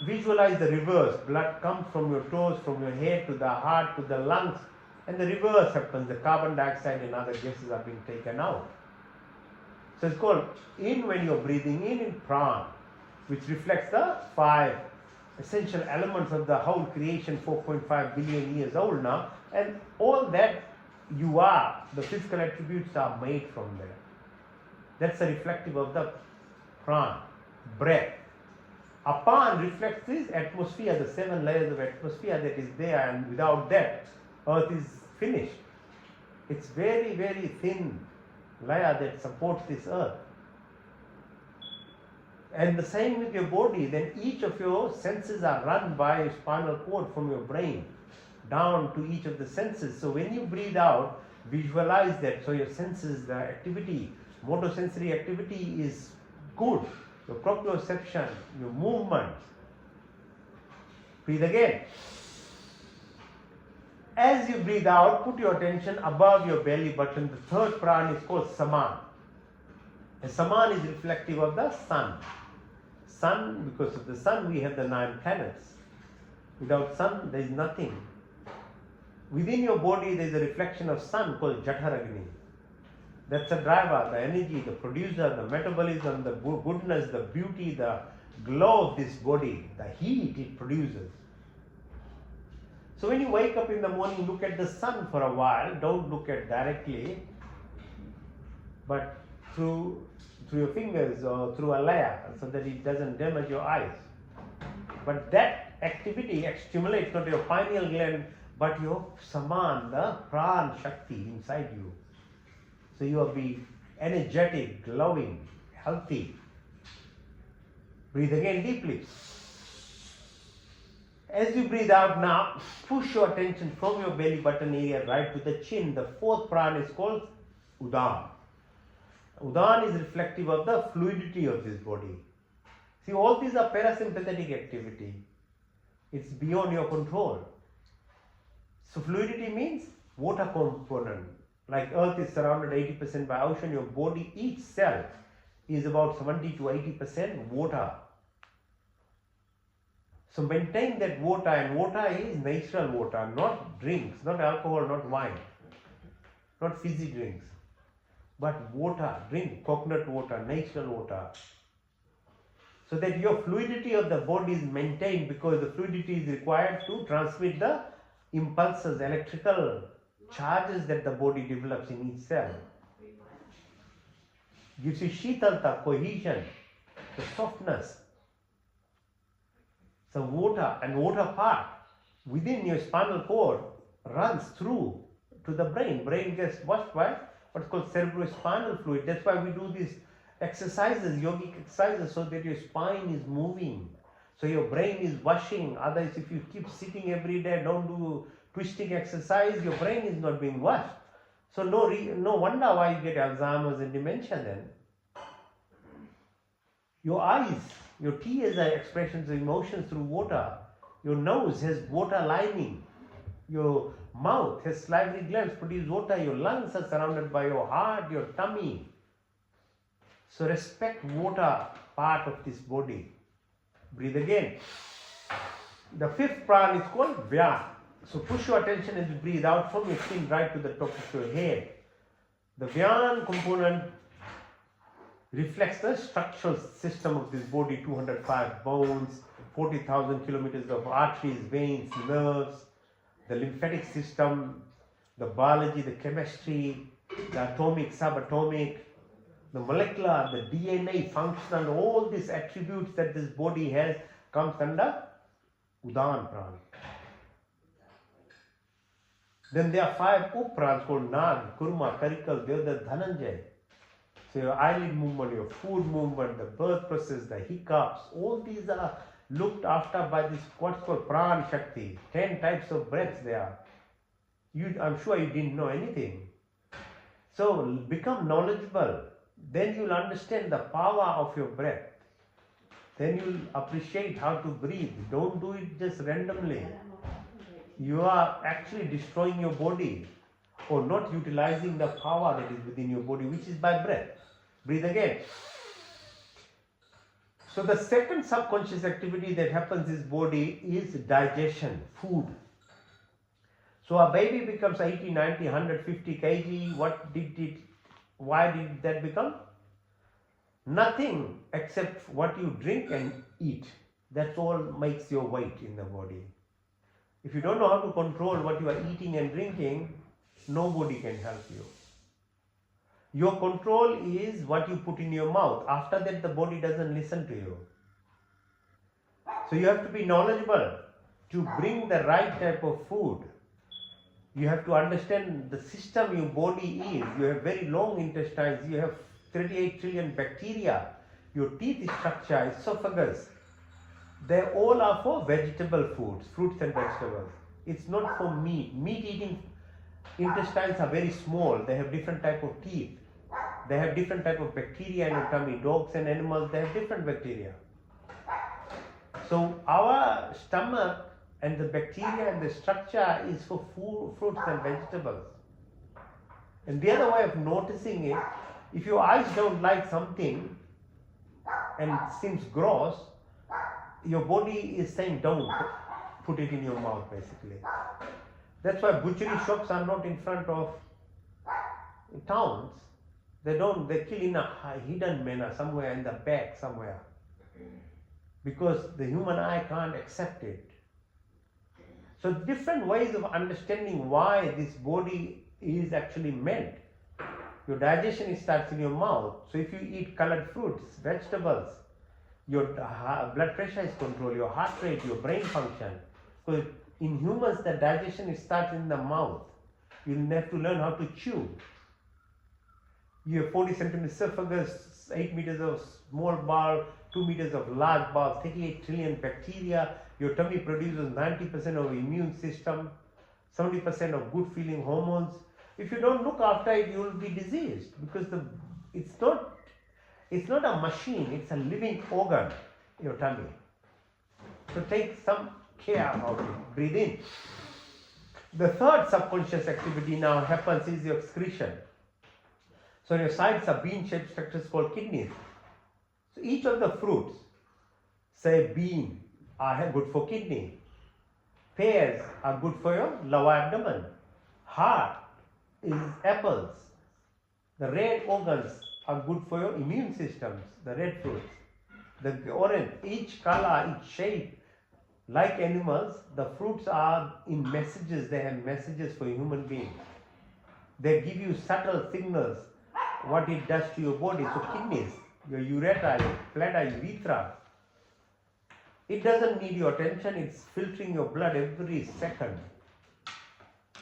visualize the reverse. Blood comes from your toes, from your head to the heart, to the lungs, and the reverse happens. The carbon dioxide and other gases are being taken out. So it's called in when you're breathing in pran, which reflects the 5 essential elements of the whole creation, 4.5 billion years old now, and all that you are, the physical attributes are made from there. That's a reflective of the pran, breath. Apan reflects this atmosphere, the 7 layers of atmosphere that is there, and without that, earth is finished. It's very, very thin layer that supports this earth. And the same with your body, then each of your senses are run by a spinal cord from your brain down to each of the senses. So when you breathe out, visualize that. So your senses, the activity, motor sensory activity is good. Your proprioception, your movement. Breathe again. As you breathe out, put your attention above your belly button. The third pran is called Saman. And Saman is reflective of the sun. Sun, because of the sun, we have the 9 planets. Without sun, there is nothing. Within your body, there is a reflection of sun called Jataragni. That's the driver, the energy, the producer, the metabolism, the goodness, the beauty, the glow of this body, the heat it produces. So when you wake up in the morning, look at the sun for a while. Don't look at directly, but through your fingers or through a layer, so that it doesn't damage your eyes. But that activity stimulates not your pineal gland, but your Saman, the Pran Shakti inside you. So you will be energetic, glowing, healthy. Breathe again deeply. As you breathe out now, push your attention from your belly button area right to the chin. The 4th pran is called Udan. Udan is reflective of the fluidity of this body. See, all these are parasympathetic activity. It's beyond your control. So fluidity means water component. Like earth is surrounded 80% by ocean, your body, each cell is about 70 to 80% water. So maintain that water, and water is natural water, not drinks, not alcohol, not wine, not fizzy drinks, but water, drink coconut water, natural water. So that your fluidity of the body is maintained, because the fluidity is required to transmit the impulses, electrical charges that the body develops in each cell. Gives you shitalta, cohesion, the softness. So water and water part within your spinal cord runs through to the brain. Brain gets washed by what's called cerebrospinal fluid. That's why we do these exercises, yogic exercises, so that your spine is moving. So your brain is washing. Otherwise, if you keep sitting every day, don't do twisting exercise, your brain is not being washed. So no wonder why you get Alzheimer's and dementia then. Your eyes, your tears are expressions of emotions through water. Your nose has water lining. Your mouth has salivary glands produce water. Your lungs are surrounded by your heart, your tummy. So respect water part of this body. Breathe again. The 5th pran is called Vyan. So push your attention as you breathe out from your chin right to the top of your head. The Vyan component reflects the structural system of this body, 205 bones, 40,000 kilometers of arteries, veins, nerves, the lymphatic system, the biology, the chemistry, the atomic, subatomic, the molecular, the DNA, functional, all these attributes that this body has comes under Udan pran. Then there are 5 Uprans called Nag, Kurma, Karikal, Devda, Dhananjay. So So your eyelid movement, your food movement, the birth process, the hiccups, all these are looked after by this what's called Pran Shakti. 10 types of breaths there. I'm sure you didn't know anything. So become knowledgeable. Then you'll understand the power of your breath. Then you'll appreciate how to breathe. Don't do it just randomly. You are actually destroying your body or not utilizing the power that is within your body, which is by breath. Breathe again. So the second subconscious activity that happens in this body is digestion, food. So a baby becomes 80, 90, 150 kg. Why did that become? Nothing except what you drink and eat. That's all makes your weight in the body. If you don't know how to control what you are eating and drinking, nobody can help you. Your control is what you put in your mouth. After that, the body doesn't listen to you. So you have to be knowledgeable to bring the right type of food. You have to understand the system your body is. You have very long intestines. You have 38 trillion bacteria. Your teeth structure, esophagus. They all are for vegetable foods, fruits and vegetables. It's not for meat. Meat eating intestines are very small. They have different type of teeth. They have different type of bacteria in your tummy. Dogs and animals, they have different bacteria. So our stomach and the bacteria and the structure is for food, fruits and vegetables. And the other way of noticing it, if your eyes don't like something and it seems gross, your body is saying don't put it in your mouth basically. That's why butchery shops are not in front of towns. They kill in a hidden manner somewhere in the back somewhere. Because the human eye can't accept it. So different ways of understanding why this body is actually meant. Your digestion starts in your mouth. So if you eat colored fruits, vegetables, your blood pressure is controlled, your heart rate, your brain function. So in humans, the digestion starts in the mouth. You'll have to learn how to chew. You have 40 centimeters esophagus, 8 meters of small bowel, 2 meters of large bowel, 38 trillion bacteria. Your tummy produces 90% of immune system, 70% of good feeling hormones. If you don't look after it, you will be diseased because it's not a machine, it's a living organ, your tummy. So take some care about it. Breathe in. The third subconscious activity now happens is your excretion. So your sides are bean-shaped structures called kidneys. So each of the fruits, say bean, are good for kidney. Pears are good for your lower abdomen. Heart is apples. The red organs are good for your immune systems, the red fruits. The orange, each color, each shape, like animals, the fruits are in messages. They have messages for human beings. They give you subtle signals what it does to your body. So kidneys, your urethra, your bladder, urethra, it doesn't need your attention. It's filtering your blood every second.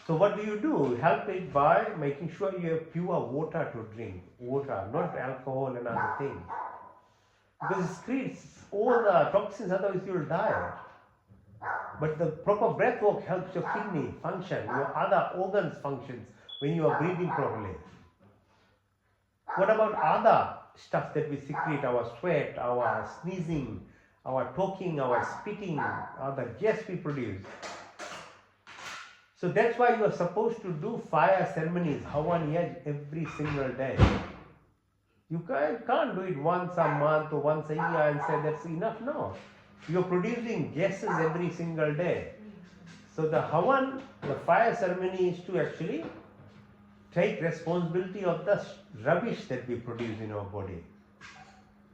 So what do? Help it by making sure you have pure water to drink. Water, not alcohol and other things. Because it creates all the toxins, otherwise you will die. But the proper breath work helps your kidney function, your other organs functions when you are breathing properly. What about other stuff that we secrete, our sweat, our sneezing, our talking, our spitting, other gas we produce? So that's why you are supposed to do fire ceremonies, Hawan Yaj, every single day. You can't do it once a month or once a year and say that's enough. No. You are producing gases every single day. So the Hawan, the fire ceremony is to actually take responsibility of the rubbish that we produce in our body.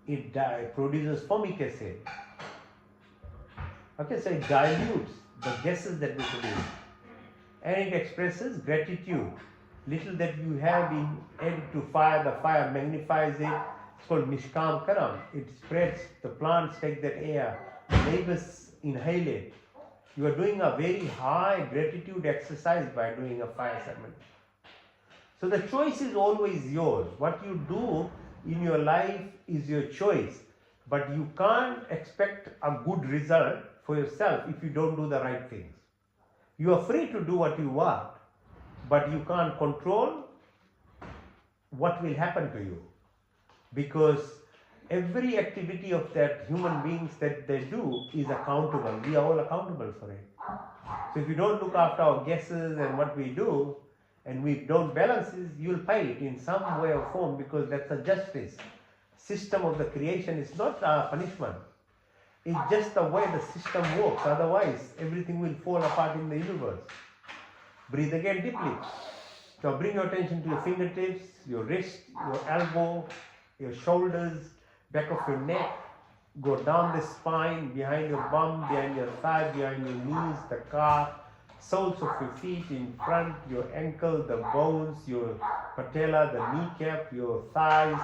It produces formic acid. Okay, so it dilutes the gases that we produce. And it expresses gratitude. Little that you have been added to fire, the fire magnifies it. It's called Nishkam Karam. It spreads, the plants take that air, the neighbors inhale it. You are doing a very high gratitude exercise by doing a fire ceremony. So the choice is always yours. What you do in your life is your choice, but you can't expect a good result for yourself if you don't do the right things. You are free to do what you want, but you can't control what will happen to you, because every activity of that human beings that they do is accountable. We are all accountable for it. So if you don't look after our guesses and what we do, and we don't balance it, you'll pay it in some way or form, because that's a justice. System of the creation is not a punishment. It's just the way the system works. Otherwise, everything will fall apart in the universe. Breathe again deeply. Now bring your attention to your fingertips, your wrist, your elbow, your shoulders, back of your neck. Go down the spine, behind your bum, behind your thigh, behind your knees, the calf, soles of your feet in front, your ankle, the bones, your patella, the kneecap, your thighs.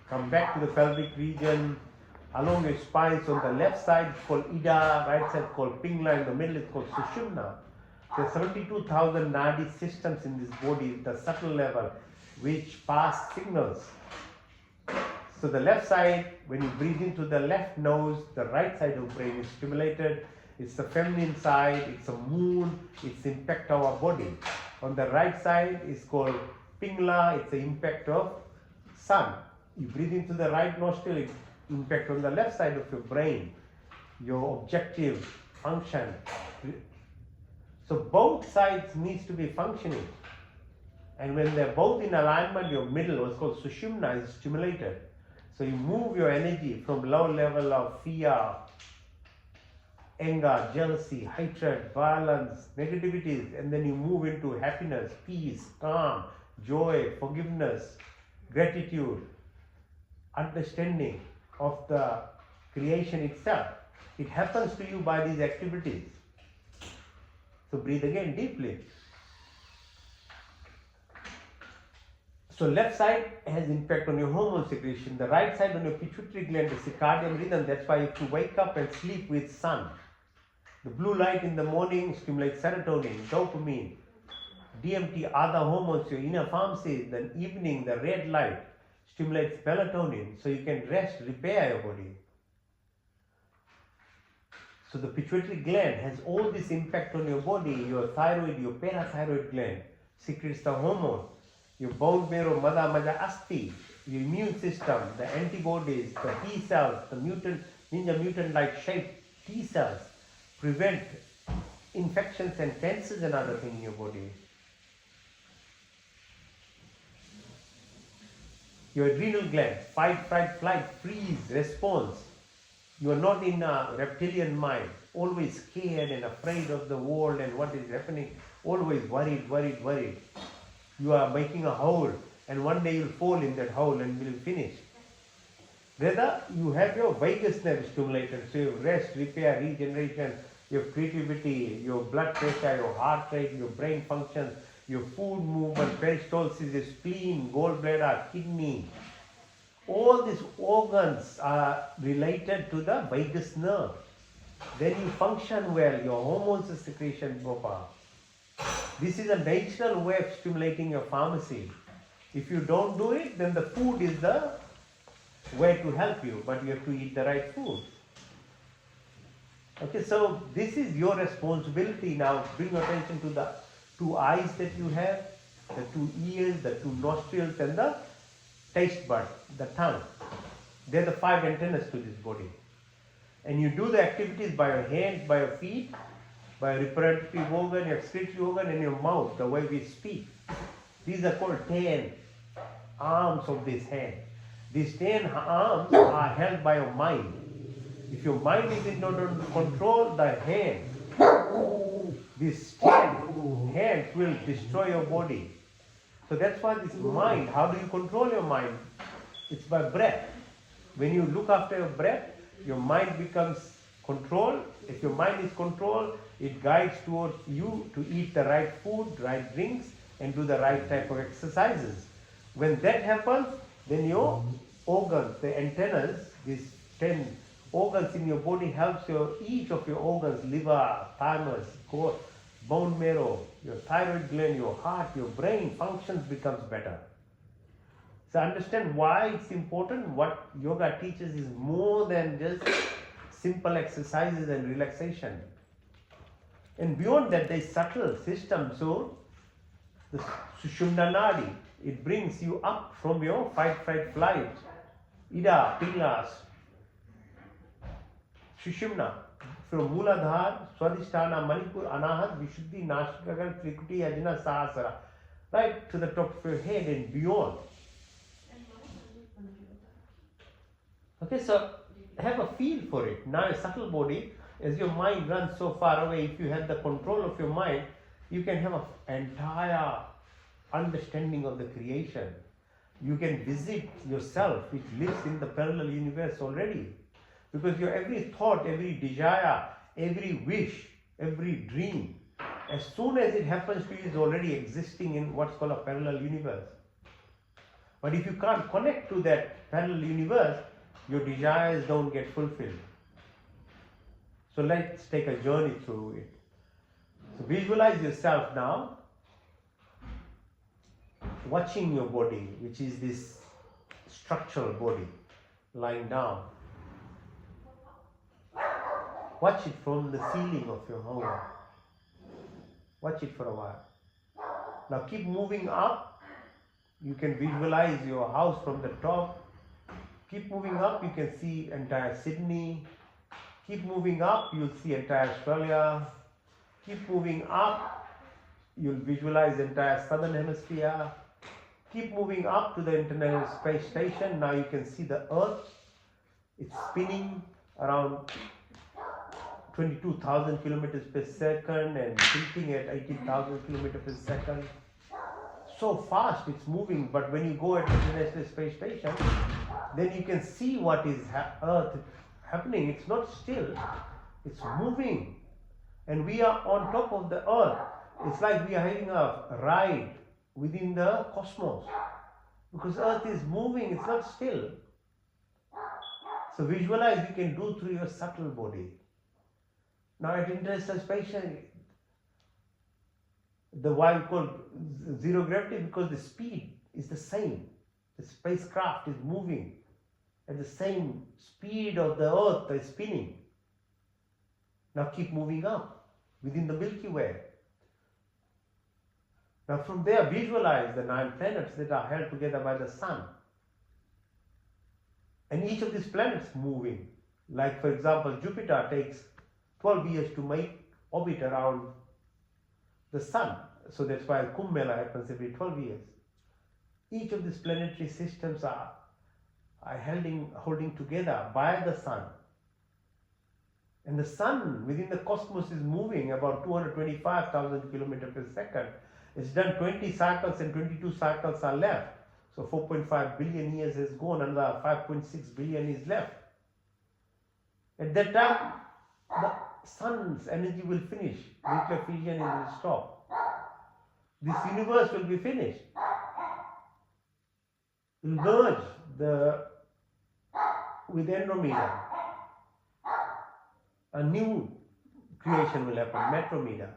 Come back to the pelvic region, along your spine. So on the left side it's called Ida, right side called Pingla, in the middle it's called Sushumna. There are 72,000 Nadi systems in this body, the subtle level, which pass signals. So the left side, when you breathe into the left nose, the right side of the brain is stimulated. It's the feminine side, it's a moon, it's impact our body. On the right side is called Pingla, it's the impact of sun. You breathe into the right nostril, it's impact on the left side of your brain, your objective function. So both sides needs to be functioning. And when they're both in alignment, your middle, what's called Sushumna, is stimulated. So you move your energy from low level of fear, anger, jealousy, hatred, violence, negativities, and then you move into happiness, peace, calm, joy, forgiveness, gratitude, understanding of the creation itself. It happens to you by these activities. So breathe again deeply. So left side has impact on your hormone secretion, the right side on your pituitary gland, the circadian rhythm. That's why you have to wake up and sleep with sun. The blue light in the morning stimulates serotonin, dopamine, DMT, other hormones, your inner pharmacy. Then evening, the red light stimulates melatonin, so you can rest, repair your body. So the pituitary gland has all this impact on your body. Your thyroid, your parathyroid gland secretes the hormone. Your bone marrow, Mada Maja Asti, your immune system, the antibodies, the T cells, the mutant, ninja mutant-like shaped T cells prevent infections and cancers and other things in your body. Your adrenal glands, fight, fright, flight, freeze, response. You are not in a reptilian mind, always scared and afraid of the world and what is happening, always worried, worried, worried. You are making a hole, and one day you'll fall in that hole and will finish. Rather, you have your vagus nerve stimulated, so you have rest, repair, regeneration, your creativity, your blood pressure, your heart rate, your brain functions, your food movement, peristalsis, your spleen, gallbladder, kidney. All these organs are related to the vagus nerve. Then you function well, your hormones and secretion proper. This is a natural way of stimulating your pharmacy. If you don't do it, then the food is the way to help you, but you have to eat the right food. Okay, so this is your responsibility now. Bring your attention to the 2 eyes that you have, the 2 ears, the 2 nostrils, and the taste bud, the tongue. They're the 5 antennas to this body. And you do the activities by your hands, by your feet, by your reproductive organ, your excretory organ, and your mouth, the way we speak. These are called 10 arms of this hand. These 10 arms are held by your mind. If your mind is in order to control the hand, these 10 hands will destroy your body. So that's why this mind, how do you control your mind? It's by breath. When you look after your breath, your mind becomes controlled. If your mind is controlled, it guides towards you to eat the right food, right drinks, and do the right type of exercises. When that happens, then your organs, the antennas, these 10 organs in your body helps each of your organs, liver, thymus, bone marrow, your thyroid gland, your heart, your brain functions becomes better. So understand why it's important. What yoga teaches is more than just simple exercises and relaxation. And beyond that, there is subtle system. So the Sushumna Nadi, it brings you up from your fight, flight, Ida, Pilas, Sushumna, from Mooladhara, Swadhisthana, Manipur, Anahat, Vishuddhi, Nashikagar, Trikuti, Ajna, Sahasrara, right to the top of your head and beyond. Okay, so have a feel for it. Now a subtle body, as your mind runs so far away, if you have the control of your mind, you can have an entire understanding of the creation. You can visit yourself, which lives in the parallel universe already. Because your every thought, every desire, every wish, every dream, as soon as it happens to you, is already existing in what's called a parallel universe. But if you can't connect to that parallel universe, your desires don't get fulfilled. So let's take a journey through it. So visualize yourself now watching your body, which is this structural body, lying down. Watch it from the ceiling of your home. Watch it for a while. Now keep moving up. You can visualize your house from the top. Keep moving up, you can see entire Sydney. Keep moving up, you'll see entire Australia. Keep moving up, you'll visualize entire southern hemisphere. Keep moving up to the International Space Station. Now you can see the Earth. It's spinning around 22,000 kilometers per second and tilting at 18,000 kilometers per second. So fast it's moving, but when you go at the International Space Station, then you can see what is Earth happening. It's not still, it's moving. And we are on top of the Earth. It's like we are having a ride within the cosmos. Because Earth is moving, it's not still. So visualize you can do through your subtle body. Now at International Space Station, why we call zero gravity, because the speed is the same. The spacecraft is moving at the same speed of the Earth is spinning. Now keep moving up within the Milky Way. Now from there visualize the 9 planets that are held together by the Sun. And each of these planets moving. Like for example, Jupiter takes 12 years to make orbit around the Sun. So that's why Kumbh Mela happens every 12 years. Each of these planetary systems are holding together by the Sun. And the Sun within the cosmos is moving about 225,000 kilometers per second. It's done 20 cycles and 22 cycles are left. So 4.5 billion years has gone, another 5.6 billion is left. At that time, the Sun's energy will finish. Nuclear fission will stop. This universe will be finished. Will merge with Andromeda. A new creation will happen, Metromeda.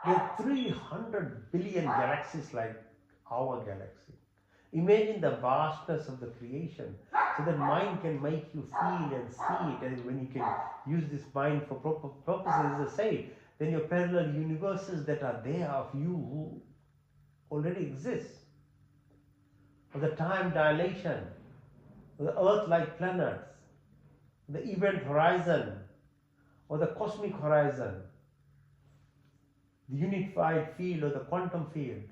There are 300 billion galaxies like our galaxy. Imagine the vastness of the creation, so that mind can make you feel and see it, and when you can use this mind for proper purposes, as I say, then your parallel universes that are there of you who already exist. Or the time dilation, or the Earth-like planets, the event horizon, or the cosmic horizon, the unified field or the quantum field.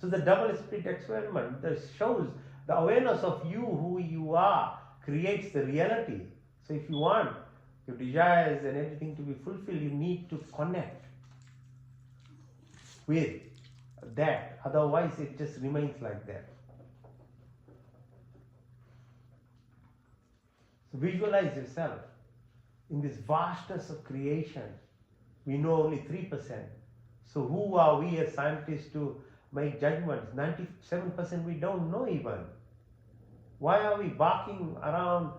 So the double spirit experiment that shows the awareness of you, who you are, creates the reality. So if you want your desires and everything to be fulfilled, you need to connect with that. Otherwise it just remains like that. So visualize yourself in this vastness of creation. We know only 3%. So who are we as scientists to make judgments? 97% we don't know even. Why are we barking around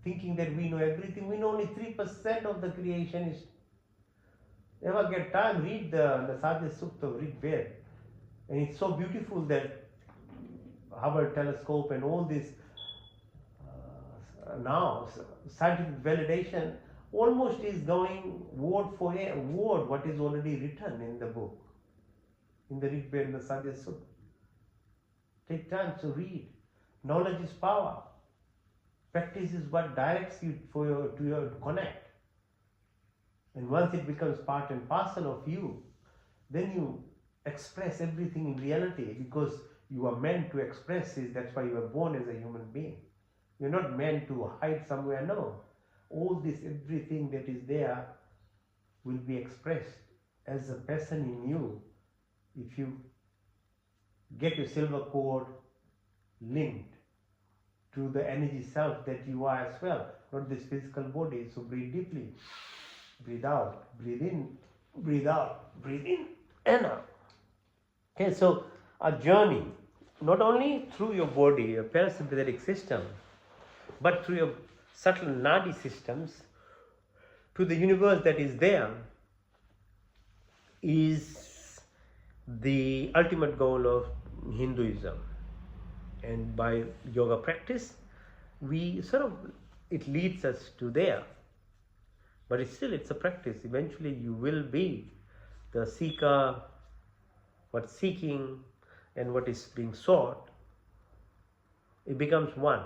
thinking that we know everything? We know only 3% of the creation. Ever get time, read the Sadhya Sukta, read Ved. And it's so beautiful that Hubble telescope and all this now scientific validation almost is going word for word what is already written in the book, in the Rig Veda and the Sadhya Sutta. Take time to read. Knowledge is power. Practice is what directs you to your connect. And once it becomes part and parcel of you, then you express everything in reality, because you are meant to express it. That's why you are born as a human being. You're not meant to hide somewhere. No. All this, everything that is there will be expressed as a person in you if you get your silver cord linked to the energy self that you are as well, not this physical body. So breathe deeply, breathe out, breathe in, breathe out, breathe in and out. Okay, so a journey not only through your body, your parasympathetic system, but through your subtle nadi systems to the universe that is there, is the ultimate goal of Hinduism. And by yoga practice, we it leads us to there. But it's a practice. Eventually you will be the seeker, what's seeking and what is being sought. It becomes one.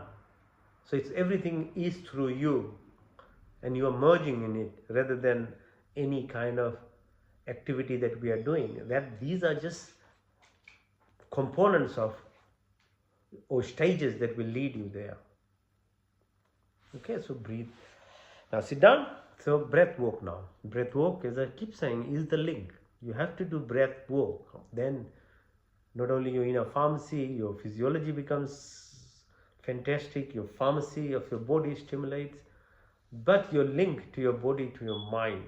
So it's everything is through you, and you are merging in it rather than any kind of activity that we are doing. That these are just components of or stages that will lead you there. Okay, so breathe. Now sit down. So breath walk now. Breath walk, as I keep saying, is the link. You have to do breath walk. Then not only you're in a pharmacy, your physiology becomes fantastic, your pharmacy of your body stimulates, but your link to your body, to your mind,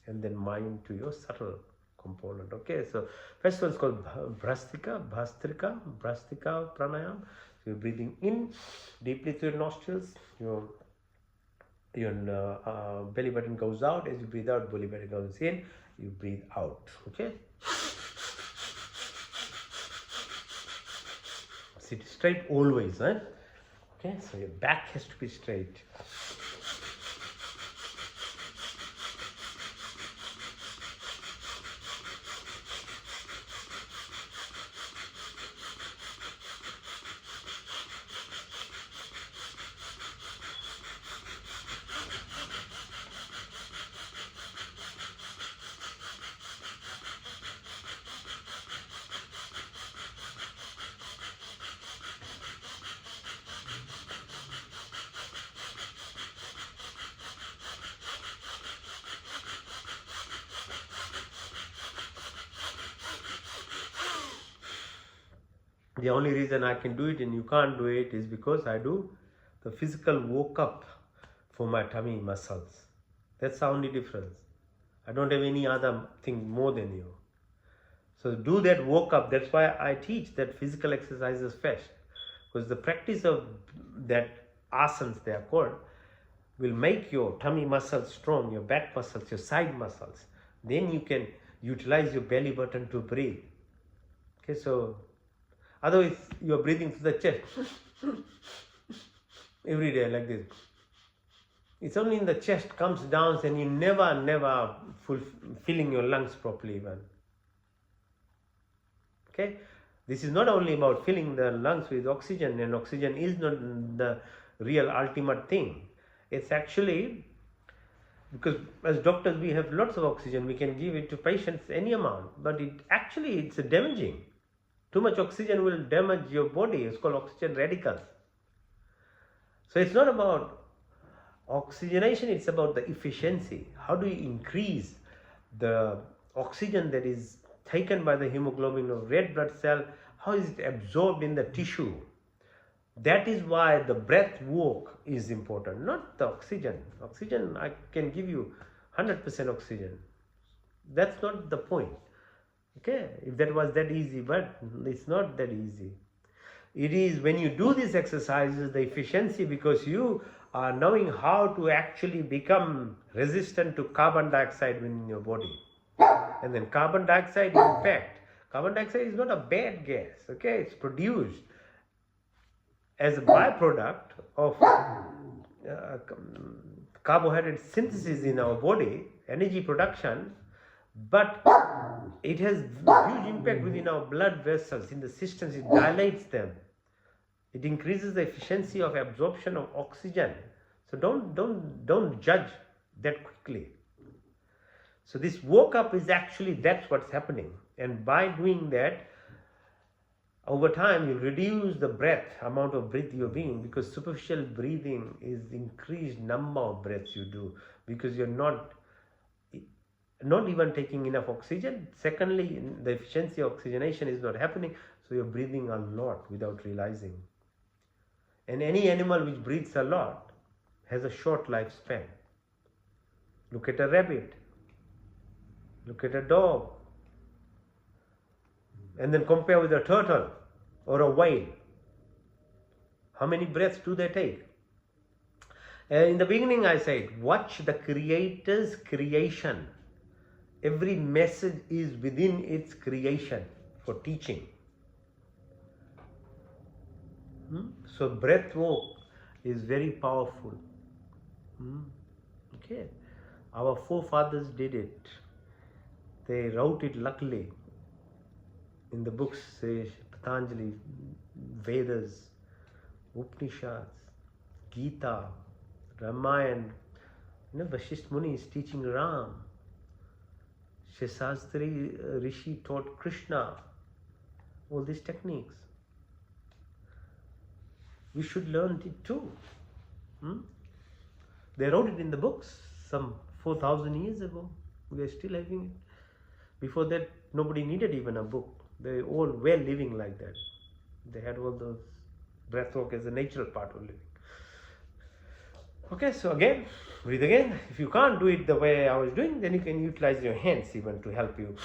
and then mind to your subtle component. Okay, so first one is called Bhastrika Pranayam. So you're breathing in deeply through your nostrils, your belly button goes out. As you breathe out, belly button goes in, you breathe out. Okay, sit straight always, right? Okay, so your back has to be straight. The only reason I can do it and you can't do it is because I do the physical workup for my tummy muscles. That's the only difference. I don't have any other thing more than you. So do that workup. That's why I teach that physical exercises first, because the practice of that asanas, they are called, will make your tummy muscles strong, your back muscles, your side muscles. Then you can utilize your belly button to breathe. Okay, so otherwise you are breathing through the chest every day like this. It's only in the chest comes down and you never filling your lungs properly even. Okay, this is not only about filling the lungs with oxygen, and oxygen is not the real ultimate thing. It's actually, because as doctors we have lots of oxygen, we can give it to patients any amount, but it's damaging. Too much oxygen will damage your body. It's called oxygen radicals. So it's not about oxygenation, it's about the efficiency. How do you increase the oxygen that is taken by the hemoglobin of red blood cell? How is it absorbed in the tissue? That is why the breath work is important, not the oxygen. Oxygen, I can give you 100% oxygen. That's not the point. Okay, if that was that easy, but it's not that easy. It is when you do these exercises, the efficiency, because you are knowing how to actually become resistant to carbon dioxide in your body. And then carbon dioxide impact. Carbon dioxide is not a bad gas, okay? It's produced as a byproduct of carbohydrate synthesis in our body, energy production, but it has huge impact within our blood vessels, in the systems. It dilates them. It increases the efficiency of absorption of oxygen. So don't judge that quickly. So this woke up is actually, that's what's happening. And by doing that, over time you reduce the amount of breath you're doing, because superficial breathing is increased number of breaths you do, because you're not even taking enough oxygen. Secondly, the efficiency of oxygenation is not happening, so you're breathing a lot without realizing. And any animal which breathes a lot has a short lifespan. Look at a rabbit, look at a dog, and then compare with a turtle or a whale. How many breaths do they take? In the beginning I said, watch the Creator's creation. Every message is within its creation for teaching. So breath work is very powerful. Okay, our forefathers did it. They wrote it luckily in the books, say Patanjali, Vedas, Upanishads, Gita, Ramayana. Vasishtha Muni is teaching Ram. Shesastri Rishi taught Krishna all these techniques. We should learn it too. They wrote it in the books some 4,000 years ago. We are still having it. Before that, nobody needed even a book. They all were living like that. They had all those breathwork as a natural part of living. Okay, so again, breathe again. If you can't do it the way I was doing, then you can utilize your hands even to help you.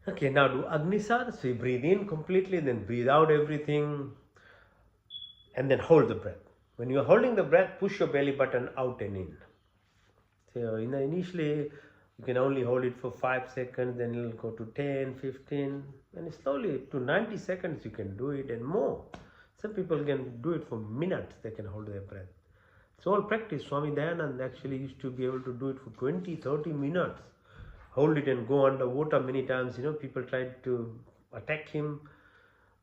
Okay, now do Agnisar. So you breathe in completely, then breathe out everything, and then hold the breath. When you are holding the breath, push your belly button out and in. So initially, you can only hold it for 5 seconds, then it will go to 10, 15, and slowly to 90 seconds you can do it and more. Some people can do it for minutes, they can hold their breath. It's all practice. Swami Dayanand actually used to be able to do it for 20, 30 minutes. Hold it and go underwater many times. People tried to attack him.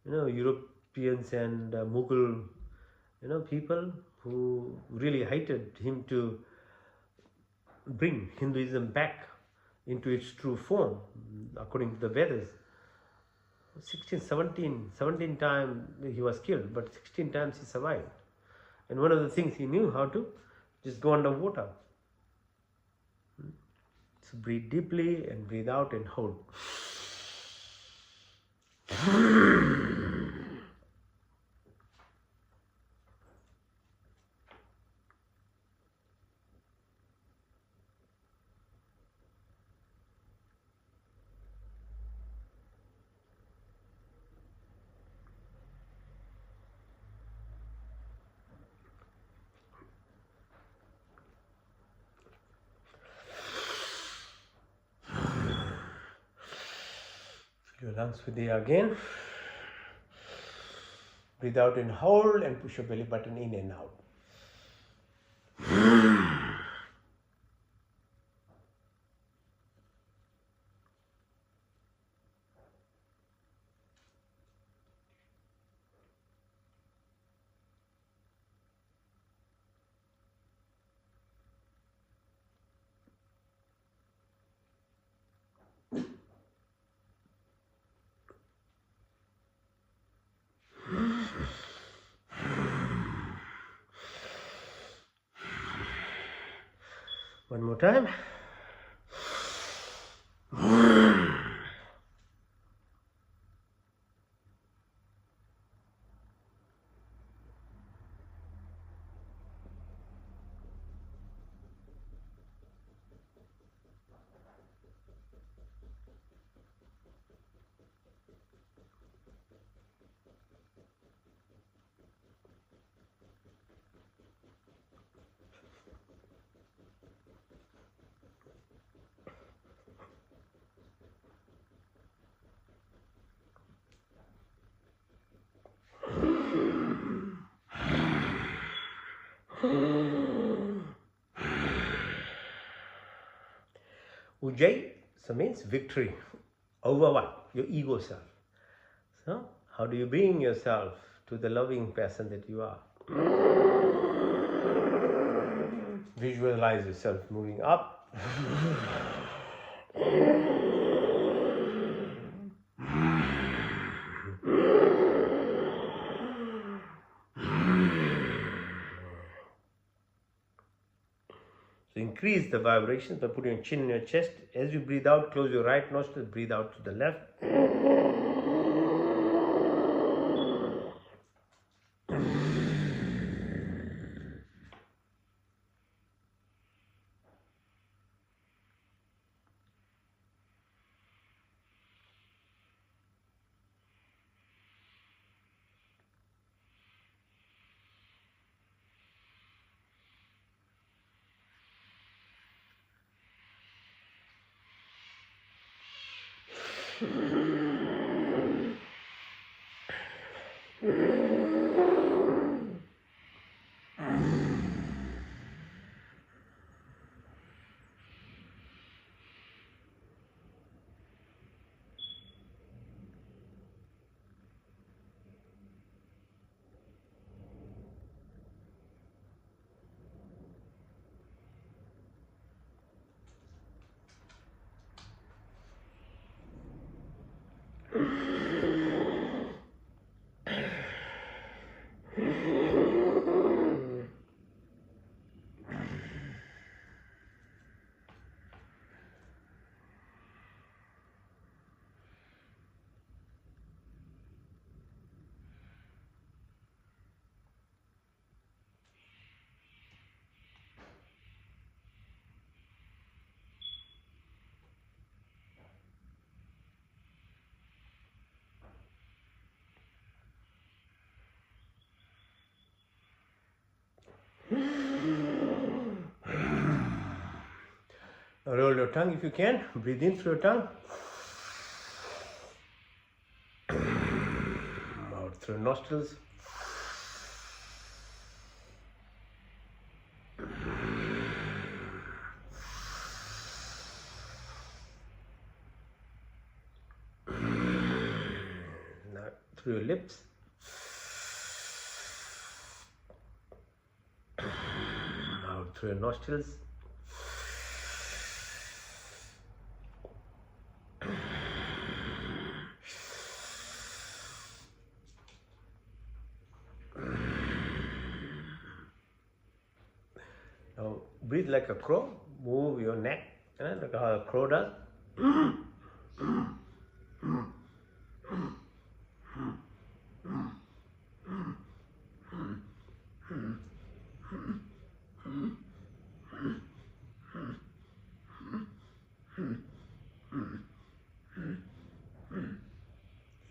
Europeans and Mughal, people who really hated him to bring Hinduism back into its true form, according to the Vedas. 17 times he was killed, but 16 times he survived. And one of the things he knew how to just go underwater. So breathe deeply and breathe out and hold. Fill your lungs with air again. Breathe out and hold and push your belly button in and out. One more time. Ujjayi so means victory over what? Your ego self. So, how do you bring yourself to the loving person that you are? Visualize yourself moving up. So increase the vibrations by putting your chin in your chest. As you breathe out, close your right nostril, breathe out to the left. Roll your tongue if you can. Breathe in through your tongue. Out through nostrils. Now through your lips. Out through your nostrils. Now breathe like a crow. Move your neck Like how a crow does.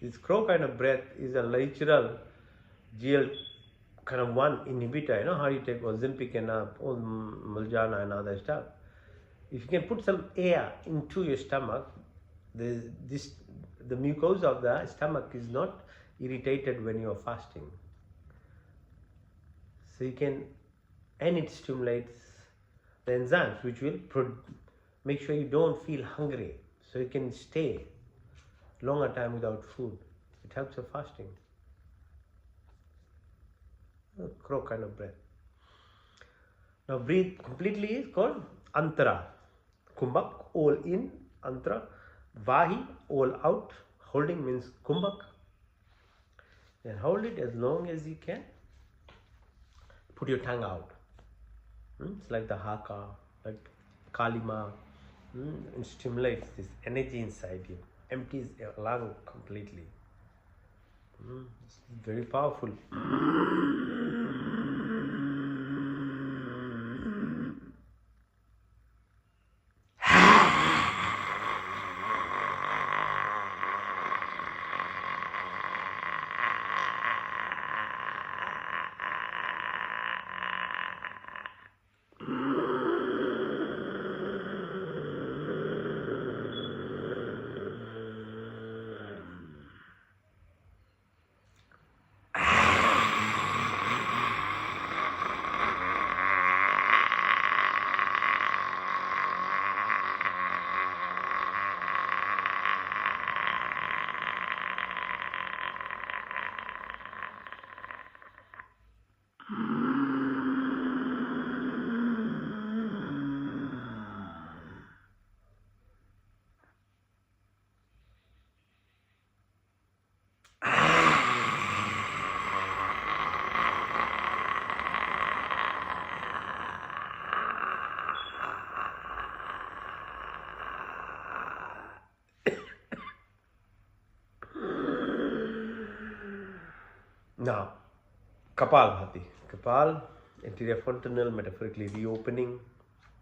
This crow kind of breath is a natural GL kind of one inhibitor. You know how you take Ozempic and all Maljana and other stuff. If you can put some air into your stomach, the mucosa of the stomach is not irritated when you are fasting. So you can, and it stimulates the enzymes which will make sure you don't feel hungry. So you can stay longer time without food. It helps your fasting. A crow kind of breath. Now breathe completely is called Antara. Kumbhak, all in, Antara. Vahi, all out. Holding means Kumbhak. And hold it as long as you can. Put your tongue out. It's like the Haka, like Kalima. It stimulates this energy inside you. Empties your lung completely. It's very powerful. Now, Kapalbhati. Kapal, anterior fontanel, metaphorically reopening.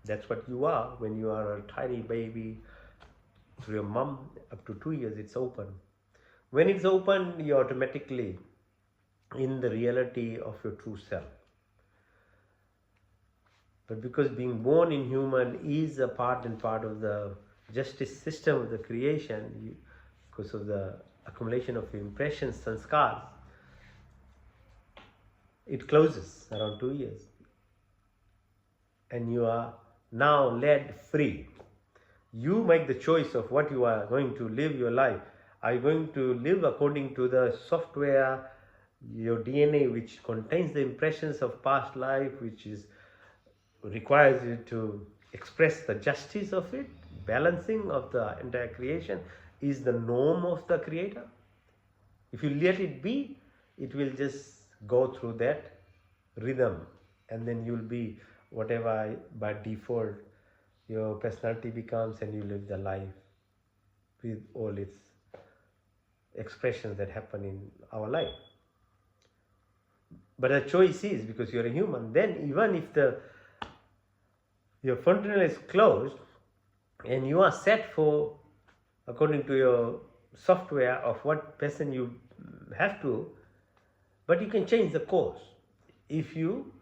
That's what you are when you are a tiny baby. Through your mom, up to 2 years, it's open. When it's open, you're automatically in the reality of your true self. But because being born in human is a part and part of the justice system of the creation, because of the accumulation of impressions, sanskars, it closes around 2 years. And you are now led free. You make the choice of what you are going to live your life. Are you going to live according to the software, your DNA, which contains the impressions of past life, which requires you to express the justice of it, balancing of the entire creation, is the norm of the creator? If you let it be, it will just go through that rhythm, and then you'll be whatever by default your personality becomes, and you live the life with all its expressions that happen in our life. But the choice is, because you're a human, then even if your fontanel is closed and you are set for according to your software of what person you have to, but you can change the course if you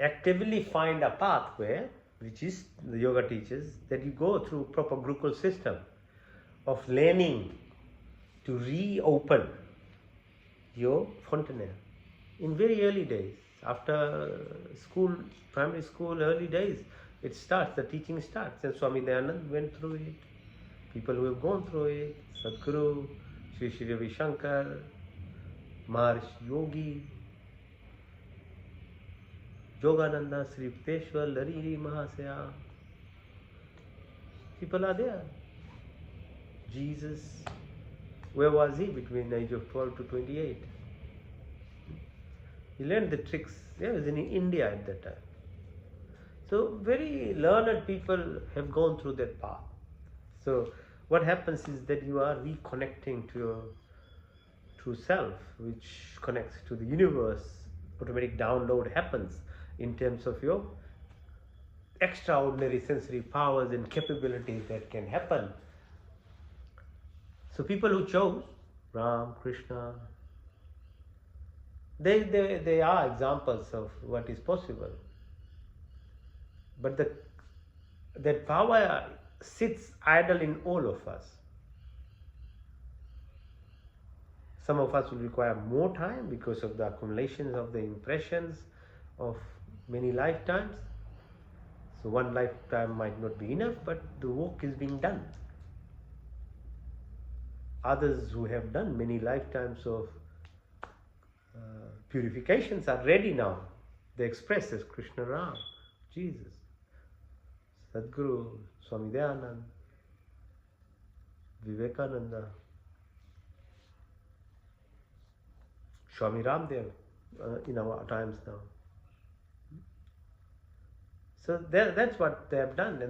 actively find a pathway, which is the yoga teaches, that you go through proper Gurukul system of learning to reopen your fontanel in very early days. After school, primary school, early days, it starts, the teaching starts. And Swami Dayanand went through it. People who have gone through it, Sadhguru, Sri Sri Ravi Shankar, Maharishi Yogi, Yogananda, Sri Yukteswar, Lariri Mahasaya. People are there. Jesus, where was he between the age of 12 to 28? He learned the tricks. He was in India at that time. So very learned people have gone through that path. So what happens is that you are reconnecting to your true self, which connects to the universe. Automatic download happens in terms of your extraordinary sensory powers and capabilities that can happen. So people who chose Ram, Krishna, they are examples of what is possible. But that power sits idle in all of us. Some of us will require more time because of the accumulations of the impressions of many lifetimes. So one lifetime might not be enough, but the work is being done. Others who have done many lifetimes of purifications are ready now. They express as Krishna Ram, Jesus, Sadhguru, Swami Dayanand, Vivekananda, Swami Ramdev in our times now. So that's what they have done,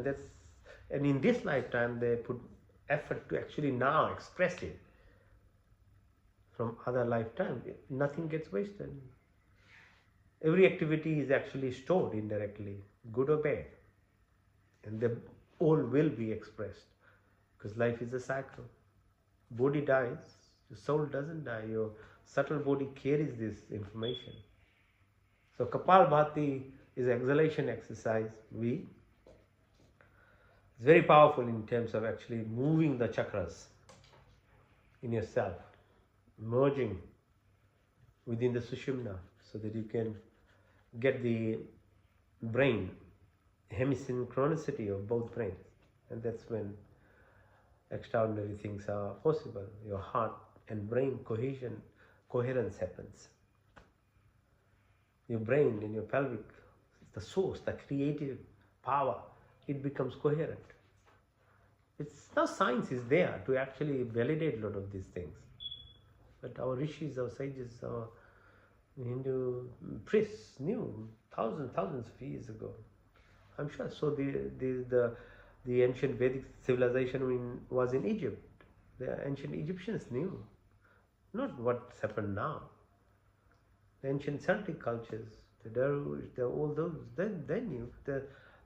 and in this lifetime they put effort to actually now express it. From other lifetimes, nothing gets wasted. Every activity is actually stored indirectly, good or bad, and they all will be expressed because life is a cycle. Body dies, the soul doesn't die. Your subtle body carries this information. So Kapalbhati is an exhalation exercise. It's very powerful in terms of actually moving the chakras in yourself, merging within the Sushumna so that you can get the brain hemisynchronicity of both brains, and that's when extraordinary things are possible. Your heart and brain coherence happens. Your brain and your pelvic, the source, the creative power, it becomes coherent. It's now science is there to actually validate a lot of these things. But our rishis, our sages, our Hindu priests knew thousands of years ago. I'm sure. So the ancient Vedic civilization was in Egypt. The ancient Egyptians knew, not what's happened now. The ancient Celtic cultures, the Darush, all those, they knew.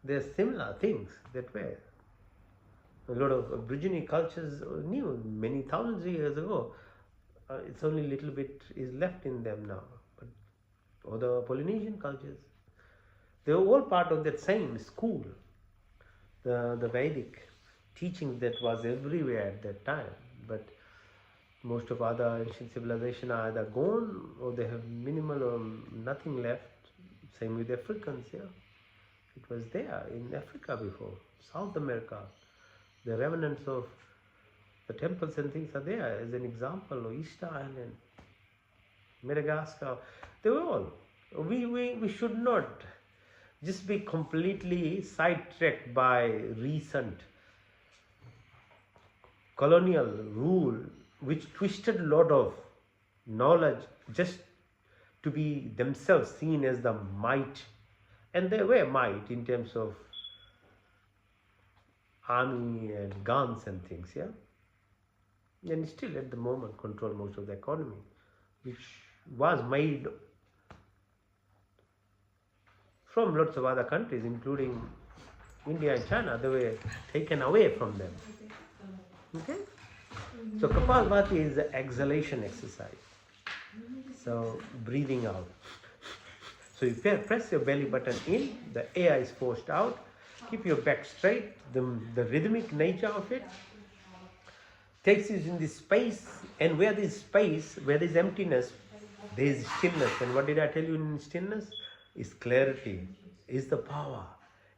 They're similar things that were. A lot of Aborigine cultures knew many thousands of years ago. It's only a little bit is left in them now. But or the Polynesian cultures, they were all part of that same school. The Vedic teaching that was everywhere at that time. But most of other ancient civilizations are either gone or they have minimal or nothing left. Same with Africans, yeah. It was there in Africa before, South America. The remnants of the temples and things are there as an example, or Easter Island, Madagascar. They were all. We should not just be completely sidetracked by recent colonial rule, which twisted a lot of knowledge just to be themselves seen as the might. And they were might in terms of army and guns and things, yeah. And still at the moment control most of the economy, which was made from lots of other countries, including India and China. They were taken away from them. Okay? So Kapalbhati is the exhalation exercise. So breathing out. So you press your belly button in, the air is forced out, keep your back straight, the rhythmic nature of it takes you in this space, and where there is space, where there is emptiness, there is stillness. And what did I tell you in stillness? Is clarity, is the power,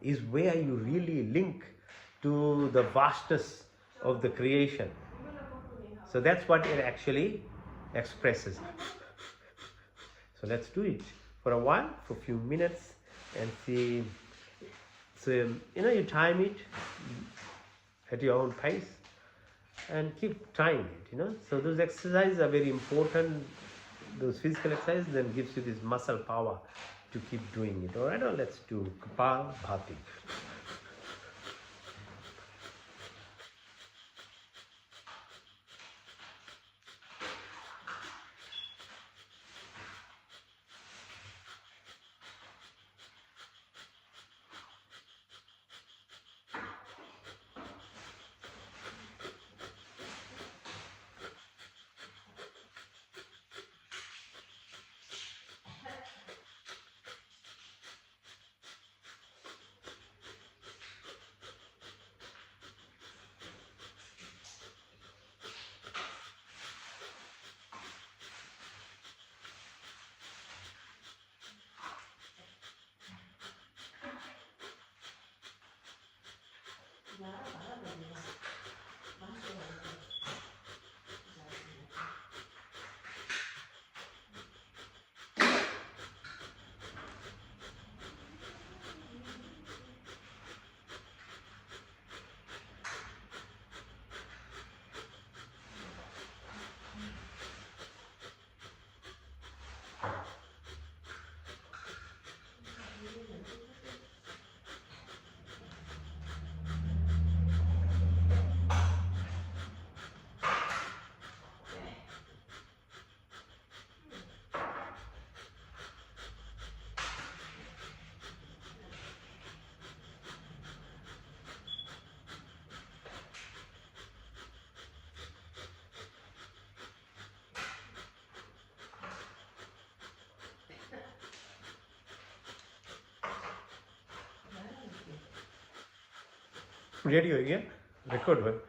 is where you really link to the vastness of the creation. So that's what it actually expresses. So let's do it for a while, for a few minutes, and see. So you time it at your own pace and keep trying it. So those exercises are very important. Those physical exercises then gives you this muscle power to keep doing it. All right, now let's do Kapal Bhati. Radio again, record one.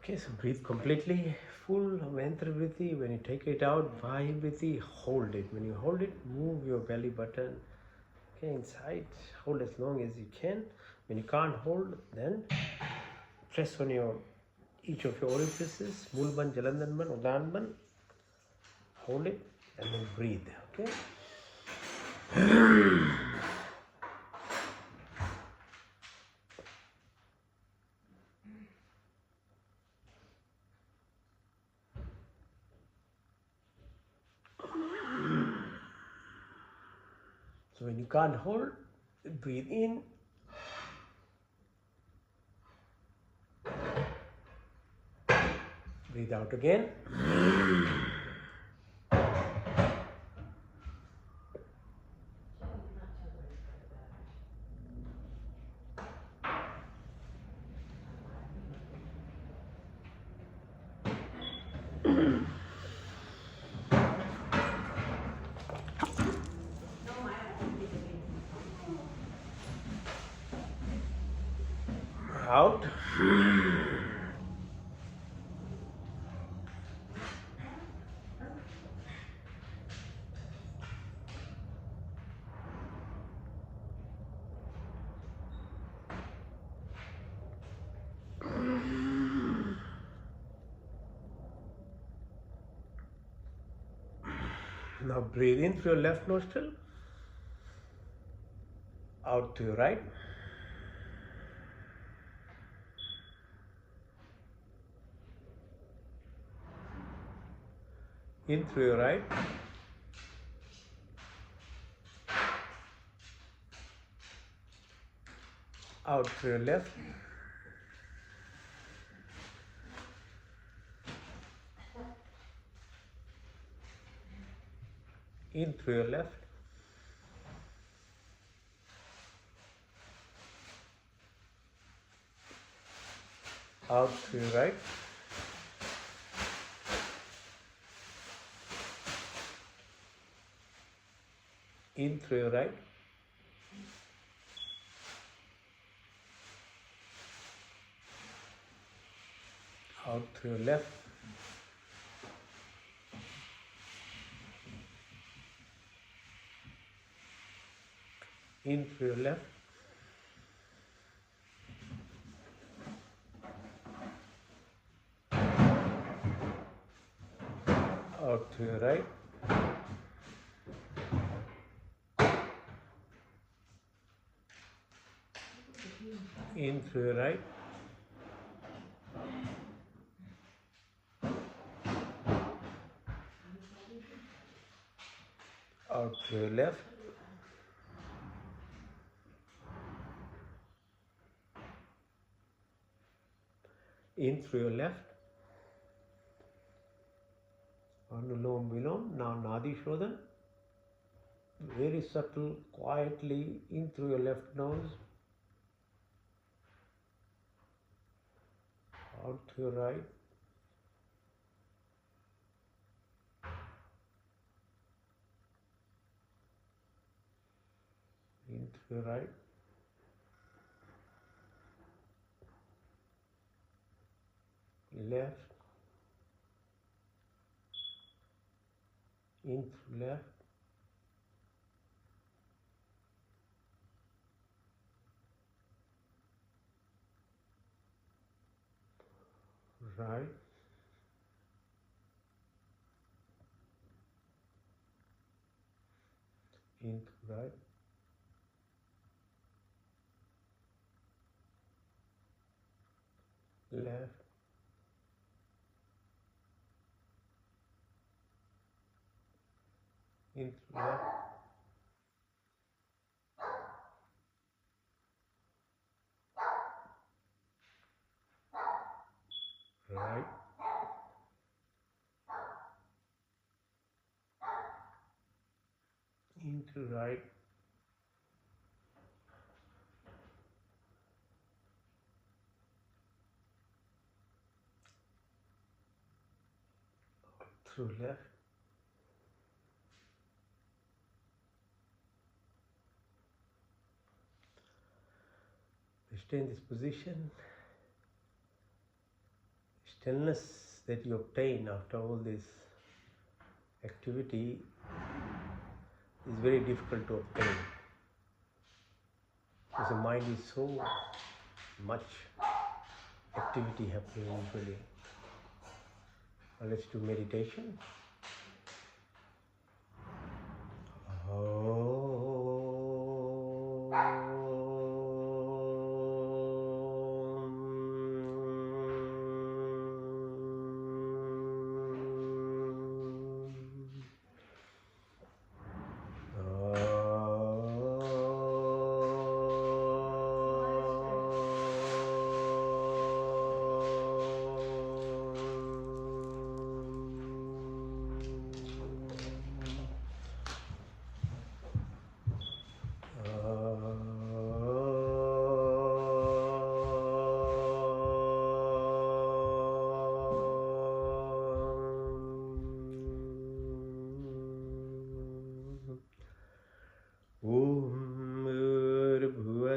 Okay, so breathe completely full of Mantrvritti. When you take it out, Vahivriti, hold it. When you hold it, move your belly button. Okay, inside, hold as long as you can. When you can't hold, then press on your each of your orifices, Mulban, Jalandhanban, Udanban. Hold it and then breathe. Okay. So when you can't hold, breathe in. Breathe out again. Out. Now breathe in through your left nostril, out to your right. In through your right. Out through your left. In through your left. Out through your right. In through your right. Out through your left. In through your left. Out to your right. In through your right. Out through your left. In through your left. Anulom Vilom. Now Nadi Shodhan. Very subtle, quietly in through your left nose. Out to your right. In through your right. Left. In through left. Right. In through right. Left. In through left. Right. In through right. Through left. Stay in this position. stillness that you obtain after all this activity is very difficult to obtain, because the mind is so much activity happening usually. Let's do meditation.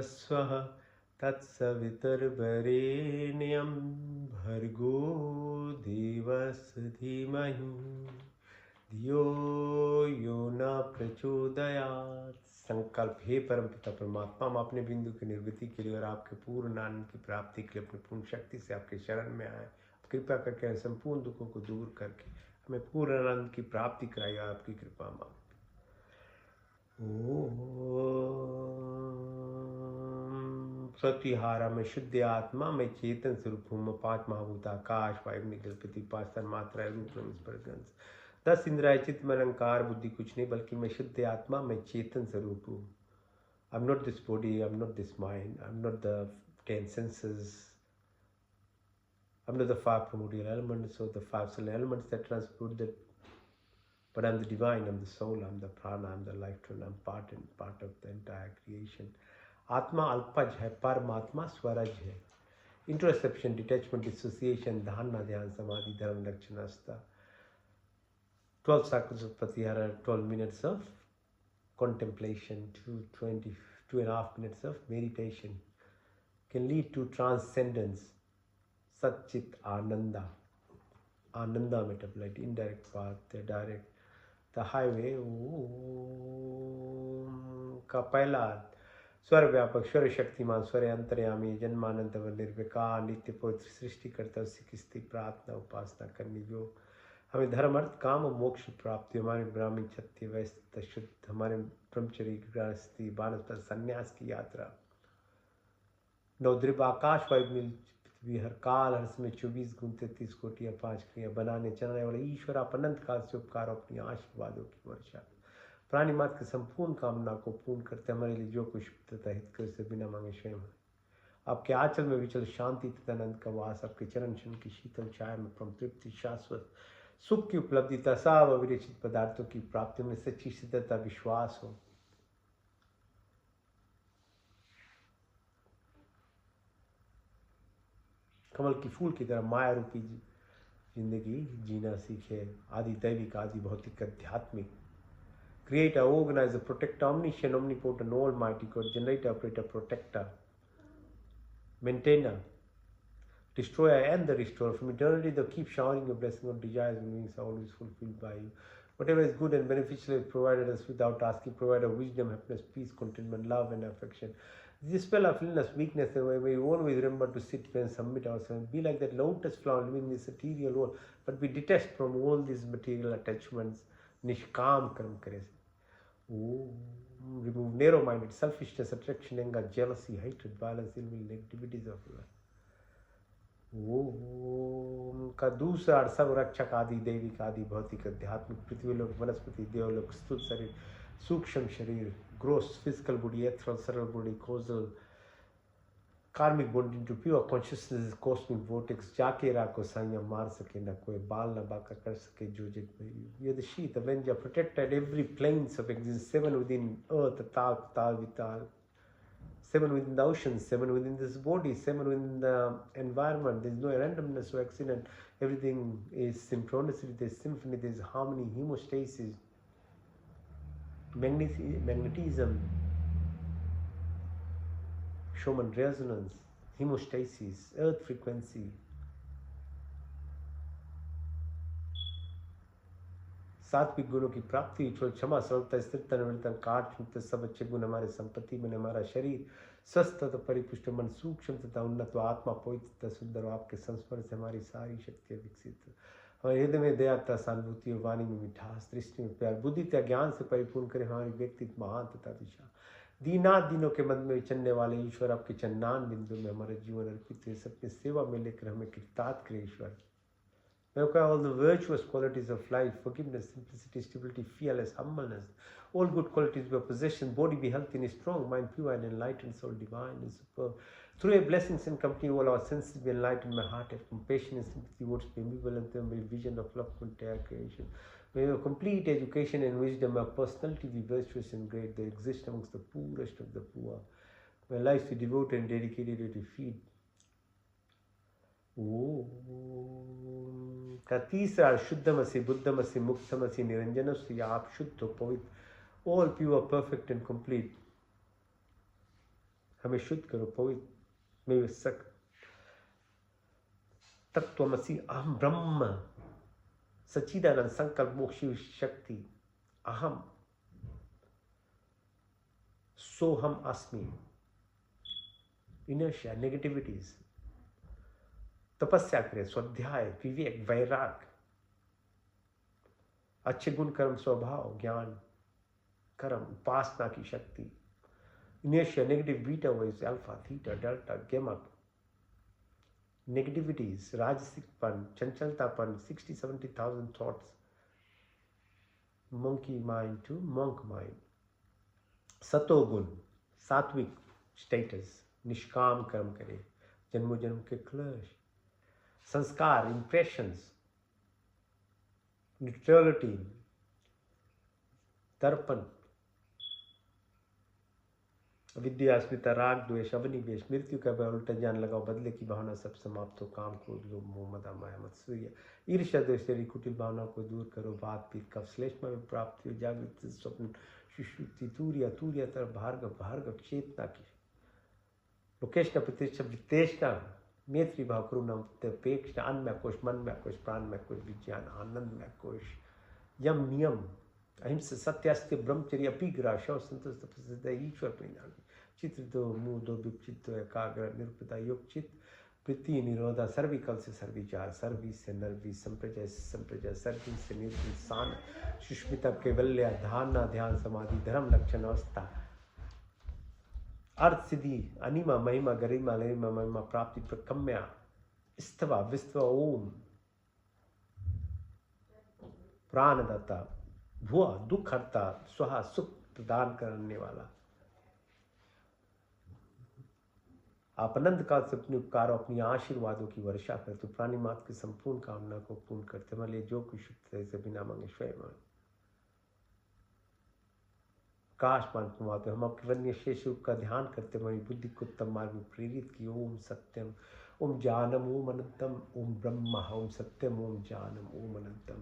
स्वः तत्सवितुर्वरेण्यं भर्गो देवस्य धीमहि धियो यो न प्रचोदयात्। संकल्प। हे परमपिता परमात्मा, हम अपने बिंदु की निर्वृत्ति के लिए और आपके पूर्ण आनंद की प्राप्ति के लिए अपनी पूर्ण शक्ति से आपके शरण में आए। कृपा करके संपूर्ण दुखों को दूर करके हमें पूर्ण आनंद की प्राप्ति कराई। आपकी कृपा मांग। प्रतिहारा में शुद्ध आत्मा में चेतन स्वरूप हूँ। 5 महाभूत आकाश वायु निगल पृथ्वी 5 तन्मात्रा रूप स्पर्श 10 इंद्रिय चित्त में अहंकार बुद्धि कुछ नहीं, बल्कि मैं शुद्ध आत्मा में चेतन स्वरूप हूँ। I am not this body, I am not this mind, I am not the 10 senses, I am not the 5 primordial elements or the 5 cellular elements that transport that, but I am the divine, I am the soul, I am the prana, I am the life, and I am part of the entire creation. आत्मा अल्पज है, परमात्मा स्वरज है। Introspection, detachment, dissociation, धारणा, ध्यान, समाधि, धर्म, लक्षण, आस्था। 12 cycles of pratyahara, 12 minutes of contemplation, 2.5 minutes of meditation can lead to transcendence. Satchit Ananda. Ananda metabolite, indirect path, the direct, the highway का पहला स्वर व्यापक, स्वर शक्तिमान, स्वर अंतर्यामी, जन्मानंद व निर्विकार, नित्य पवित्र सृष्टि करता, उसी की स्थिति प्रार्थना उपासना करनी जो हमें धर्म अर्थ काम और मोक्ष प्राप्ति, हमारे ब्राह्मण क्षत्रिय वैश्य शुद्ध, हमारे ब्रह्मचर्य गृहस्थी वानप्रस्थ संन्यास की यात्रा। नवद्वीप आकाश वायु मिल पृथ्वी हर काल हर समय 24 गुण 33 कोटि 5 क्रिया बनाने चलाने वाले ईश्वर आप अनंत काल से उपकार अपनी आशीर्वादों की वर्षा प्राणी मात्र की संपूर्ण कामना को पूर्ण करते हमारे लिए जो कुछ तथा हित कर से बिना मांगे स्वयं है। आपके आंचल में विचल शांति तथा आनंद का वास, आपके चरण क्षण की शीतल छाया में परम तृप्ति, शाश्वत सुख की उपलब्धि तथा सब अविरचित पदार्थों की प्राप्ति में सच्ची सिद्धता विश्वास हो। कमल की फूल की तरह माया रूपी जिंदगी जीना सीखे। आदि दैविक, आदि भौतिक, आध्यात्मिक। Creator, organizer, protector, omniscient, omnipotent, almighty God, generator, operator, protector, maintainer, destroyer and the restorer. From eternity thou keep showering your blessing of desires and wings are always fulfilled by you. Whatever is good and beneficial is provided us without asking. Provider of wisdom, happiness, peace, contentment, love and affection. This spell of illness, weakness, we always remember to sit and submit ourselves. Be like that lotus flower living in this material world, but we detach from all these material attachments. Nishkam karm kare. Remove narrow-minded, selfishness, attraction, anger, jealousy, hatred, violence, ill will, negativities of life. का दूसरा सब रक्षक आदि दैविक, आदि भौतिक, आध्यात्मिक, पृथ्वी लोक, वनस्पति, देवलोक, स्थूल शरीर, सूक्ष्म शरीर, ग्रोस फिजिकल बॉडी, एथरल सरल body, causal karmic body to pure consciousness, cosmic vortex, जाके राको संयम मार सके न कोई, बाल न बाका कर सके जो जग में। ये द शीत avenger protected every planes of existence, 7 within earth, tal vital, 7 within the ocean, 7 within this body, 7 within the environment. There is no randomness or accident. Everything is synchronicity, there is symphony, there is harmony, hemostasis, magnetism, Schumann resonance, hemostasis, earth frequency, सात्विक गुणों की प्राप्ति, क्षमा, सरलता, स्थिरता, नम्रता, काट, सब अच्छे गुण हमारे संपत्ति में, हमारा शरीर स्वस्थ तथा परिपुष्ट, मन सूक्ष्म तथा उन्नत, आत्मा पवित्र तथा सुंदर, आपके संस्पर्श से हमारी सारी शक्तियाँ विकसित, हमारे हृदय में दया तथा सहानुभूति, वाणी में मिठास, दृष्टि में प्यार, बुद्धि तथा ज्ञान से परिपूर्ण करें हमारी व्यक्तित्व महान तथा दिशा। दीनात दिनों के मध्य में विचरने वाले ईश्वर, आपके चन्नान बिंदु में हमारे जीवन अर्पित हुए, सबकी सेवा में लेकर हमें कृतार्थ करें ईश्वर। May acquire all the virtuous qualities of life, forgiveness, simplicity, stability, fearless, humbleness, all good qualities of possession, body be healthy and strong, mind pure and enlightened, soul divine and superb. Through your blessings and company, all our senses be enlightened, my heart have compassion and sympathy, words be ambivalent, and may vision of love for entire creation. May your complete education and wisdom, our personality be virtuous and great, they exist amongst the poorest of the poor. May life be devoted and dedicated to defeat. का तीसरा शुद्धमसि, बुद्धमसि, मुक्तमसि, निरंजनस्य, आप शुद्ध पवित्र, all pure, perfect and complete, हमें शुद्ध करो, पवित्र में सक तत्वमसि, अहम ब्रह्म, सच्चिदानंद, संकल्प, मोक्ष शक्ति, अहम सोहम अस्मि, इनर्शिया, नेगेटिविटीज, तपस्या करें, स्वाध्याय, विवेक, वैराग, अच्छे गुण, कर्म, स्वभाव, ज्ञान, कर्म, उपासना की शक्ति, inertia, negative, beta waves, alpha, theta, delta, gamma, negativities, राजसिकपन, चंचलतापन, 60-70,000 thoughts, monkey mind to monk mind, सतोगुण, सात्विक स्टेटस, निष्काम कर्म करें, जन्मों जन्म के क्लेश, संस्कार, इंप्रेशंस, न्यूट्रलिटी, दर्पण, विद्या, अस्मिता, राग, द्वेष, अवनिवेश, मृत्यु का भय, उल्टा ज्ञान लगाओ, बदले की भावना सब समाप्त हो, काम, क्रोध, लोभ, मोह, मद, माया, मत्सर्य, ईर्ष्या, द्वेष, कुटिल भावना को दूर करो, बात पीत, कफ, श्लेष्मा में प्राप्ति हो, जागृति, स्वप्न, सुषुप्ति, तूर्या, तूर्यातर, भार्गव, भार्गव, चेतना की, लोकेशना, प्रतिष्ठा, वित्तेषणा, मैत्री भाव, करुणा, उपेक्षा, अन्नमय कोश, मनमय कोश, प्राणमय कोश, विज्ञान, आनंदमय कोश, यम, नियम, अहिंसा, सत्यास्त्य, ब्रह्मचर्य, अपिग्रह, शव, संतोष, तपस्या, ईश्वर परिणाम, चित्र दो, मुंह दो, विचित्त, एकाग्र, निरुपता, योग, चित्त, वृत्ति, निरोधा, सर्विकल से सर्विचार, सर्वी से नर्वी, संप्रजय से संप्रजय, सर्वी से निर्विसान, सुष्मिता, कैवल्य, धारणा, ध्यान, समाधि, धर्म, लक्षण, अवस्था, अर्थ सिद्धि, अनिमा, महिमा, गरिमा, लरिमा, महिमा, प्राप्ति, प्रकम्या, स्तवा, विस्तवा, ओम, प्राणदाता, भुआ, दुख हरता, स्वाहा, सुख प्रदान करने वाला, आप अनंत काल से अपने उपकारों, अपनी आशीर्वादों की वर्षा करते, प्राणी मात्र की संपूर्ण कामना को पूर्ण करते, हमारे लिए जो कुछ से बिना मांगे स्वयं मांगे, काशमान कुमाते, हम आपके वन्य शेष रूप का ध्यान करते, हमारी बुद्धि को उत्तम मार्ग में प्रेरित की। ओम सत्यम, ओम जानम, ओम अनंतम, ओम ब्रह्म, ओम सत्यम, ओम जानम, ओम अनंतम,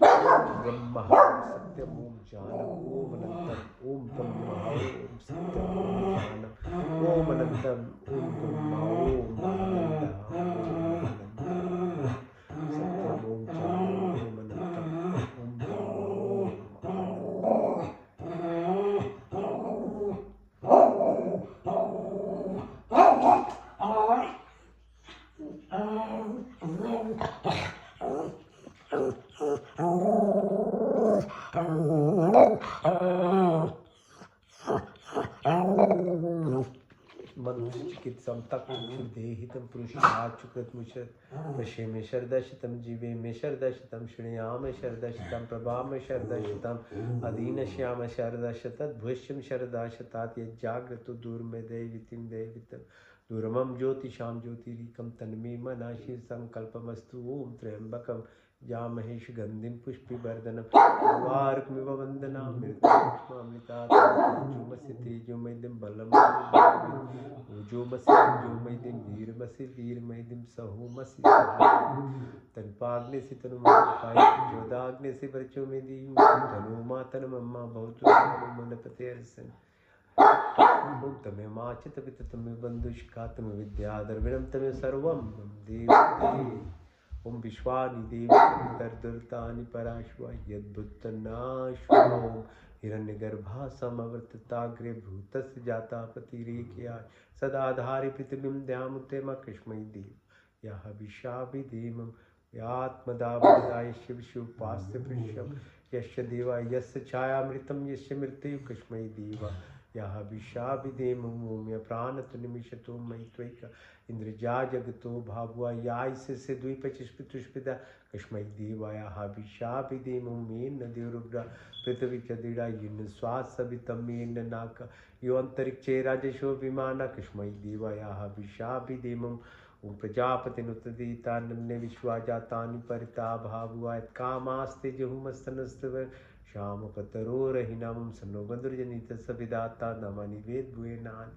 ओम ब्रह्म, ओम सत्यम, ओम जानम, ओम अनंतम, ओम ब्रह्म, ओम सत्यम, ओम जानम, ओम अनंतम, ओम ब्रह्म, ओम आनंद, ओम सत्यम, ओम जानम, ओम अनंतम, ओम ब्रह्म, चिकित्सम तक देहितम पुरुषाचुकृत मुशत पशे में शरदशतम जीवे में शरदशतम श्रेयाम शरदशतम प्रभा में शरदशतम अधीन श्याम शरदशतत भुष्यम शरदशतात यज्जाग्रतो दूर में दैवितिम दैवितम दूरमम ज्योतिषाम ज्योतिरिकम तन्मे मनाशि संकल्पमस्तु। ओम त्र्यंबकम जामहेश गंधिम पुष्पिवर्धनम वार्कमिव वंदनाम मृत्युमृतात्मसि तेजोमयदिम बलम ऊर्जोमसि वीरमसि वीरमयदिम सहोमसि तन्पाग्ने से तनुमाय जोदाग्ने से वर्चो में दीयु तनुमा तनमम्मा बहुतो मनपते अर्सन तमे माचित पित तमे बंधुष्का तमे विद्याधर विनम तमे सर्वम देव Om Vishwani Devi Dardurtani Parashva Yadbhutanashva Hiranyagarbha Samavartatagre Bhutas Jata Patirekya Sadadhari Pritibim Dhyamutema Krishmai Dev Yaha Vishabhidemam Yatmadavadaya Shivshu Pasya Prisham Yasya Deva Yasya Chayamritam Yasya Mrityu Krishmai Deva Yaha Vishabhidemam Omya Pranatu Nimishato Maitvaika Indraja Jagato Bhavva Yaisa Se Dvipa Chispitushpida Kashmai Devaya Habishabhidemam Mena Devrubra Pritavichadira Yin Swasabitam Mena Naka Yuantarikche Rajesho Vimana Kashmai Devaya Habishabhidemam Om Prajapati Nutadita Namne Vishwajatani Parita Bhavva Kamaste Jahumastanastavar Shama Pataro Rahinam Sanobandurjanita Sabidata Namani Ved Buenan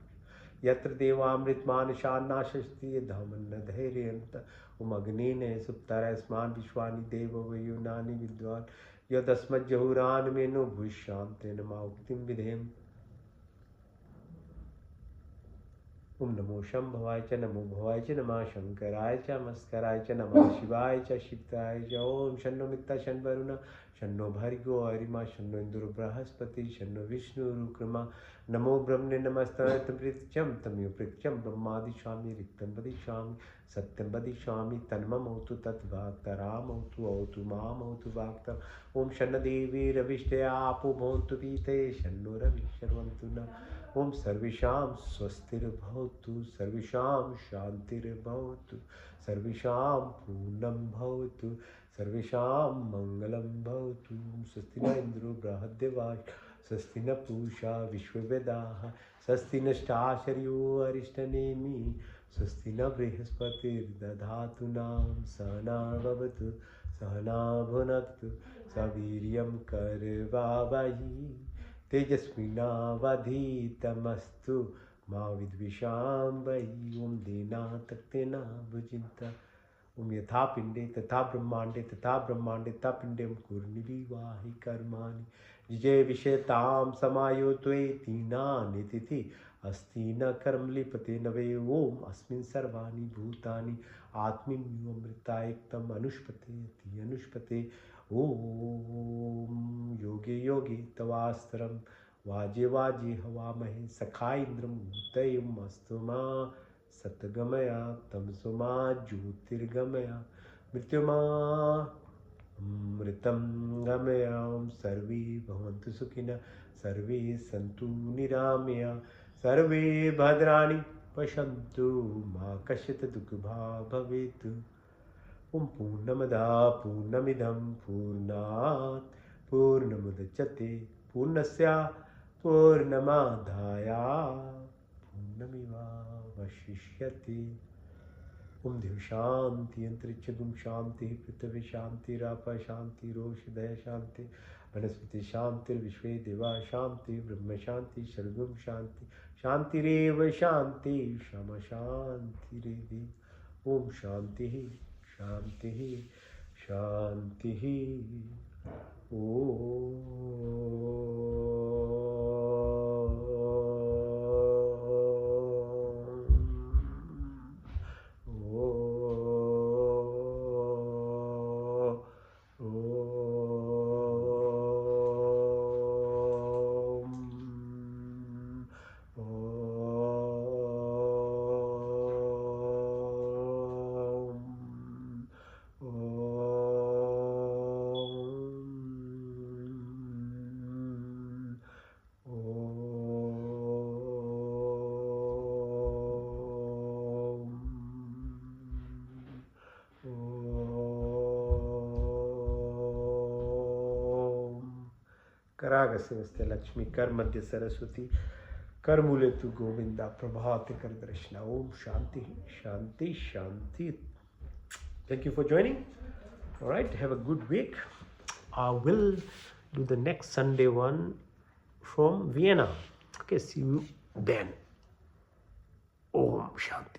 Yatra Devamrit Manashana Shasti Dhamanna Dhairiyanta Umagnine Suptarasman Vishwani Deva Vayunani Vidwan Yadasmat Jahuran Meno Bhushante Namauktim Vidhem Namo Shambhavaya Namo Bhavaya Namah Shankaraya Maskaraya Namah Shivaya Shivtaya Om Shanno Mitta Shanvaruna Shanno Bhargo Arima Shanno Indra Brahaspati Shanno Vishnu Rukrama Namo Brahmane Namastaya Tamrityam Tamyo Prityam Brahmadi Shami Riktam Badishami Satyam Badishami Tanma Mautu Tatvakta Ramautu Autu Mamautu Vakta Om Shanna Devi Ravishtaya Apo Bhontu Vite Shanno Ravisharvantuna Om Sarvisham Swastir Bhavatu Sarvisham Shantir Bhavatu Sarvisham Punam Bhavatu Sarvisham Mangalam Bhavatu Swastina Indru Brahadevash Swastina Pusha Vishwavedaha Swastina Stasharyo Arishtanemi Swastina Brihaspati Dadhatunam Sana Bhavatu Sana Bhunaktu Saviryam Karvavahi Tejasvinavadhitamastu Ma Vidvishambahi Om Dena Taktena Bhujinta Om Yatha Pinde Tatha Brahmande Tatha Brahmande Tapindem Kurnivi Vahi Karmani Jije Vishetam Samayo Tve Tina Nititi Astina Karmli Pate Nave Om Asmin Sarvani Bhutani Atmin Amrita Ektam Anushpate Ti Anushpate Om Yogi Yogi Tavastram Vaji Vaji Havamahe Sakha Indram Bhutayam Astuma Satgamaya Tamsuma Jyotirgamaya Mrityuma Mritam Gamaya Sarve Bhavantu Sukhina Sarve Santu Niramya Sarve Bhadrani Pashantu Ma Kashyat Dukha Bhavetu Om Purnamada Purnamidam Purnat Purnamudachyate Purnasya Purnamadhaya Purnamiva Vashishyate Om Dev Shanti Antrichagum Shanti Prithvi Shanti Rapa Shanti Roshidaya Shanti Vanaspati Shanti Vishwe Deva Shanti Brahma Shanti Shargum Shanti Shanti Reva Shanti Shama Shanti Revi Om Shanti Shanti Shanti Karagasivaste Lakshmi Karmadya Saraswati Karmuletu Govinda Prabhati Kardrashna Om Shanti Shanti Shanti. Thank you for joining. All right, have a good week. I will do the next Sunday one from Vienna. Okay, see you then. Om Shanti.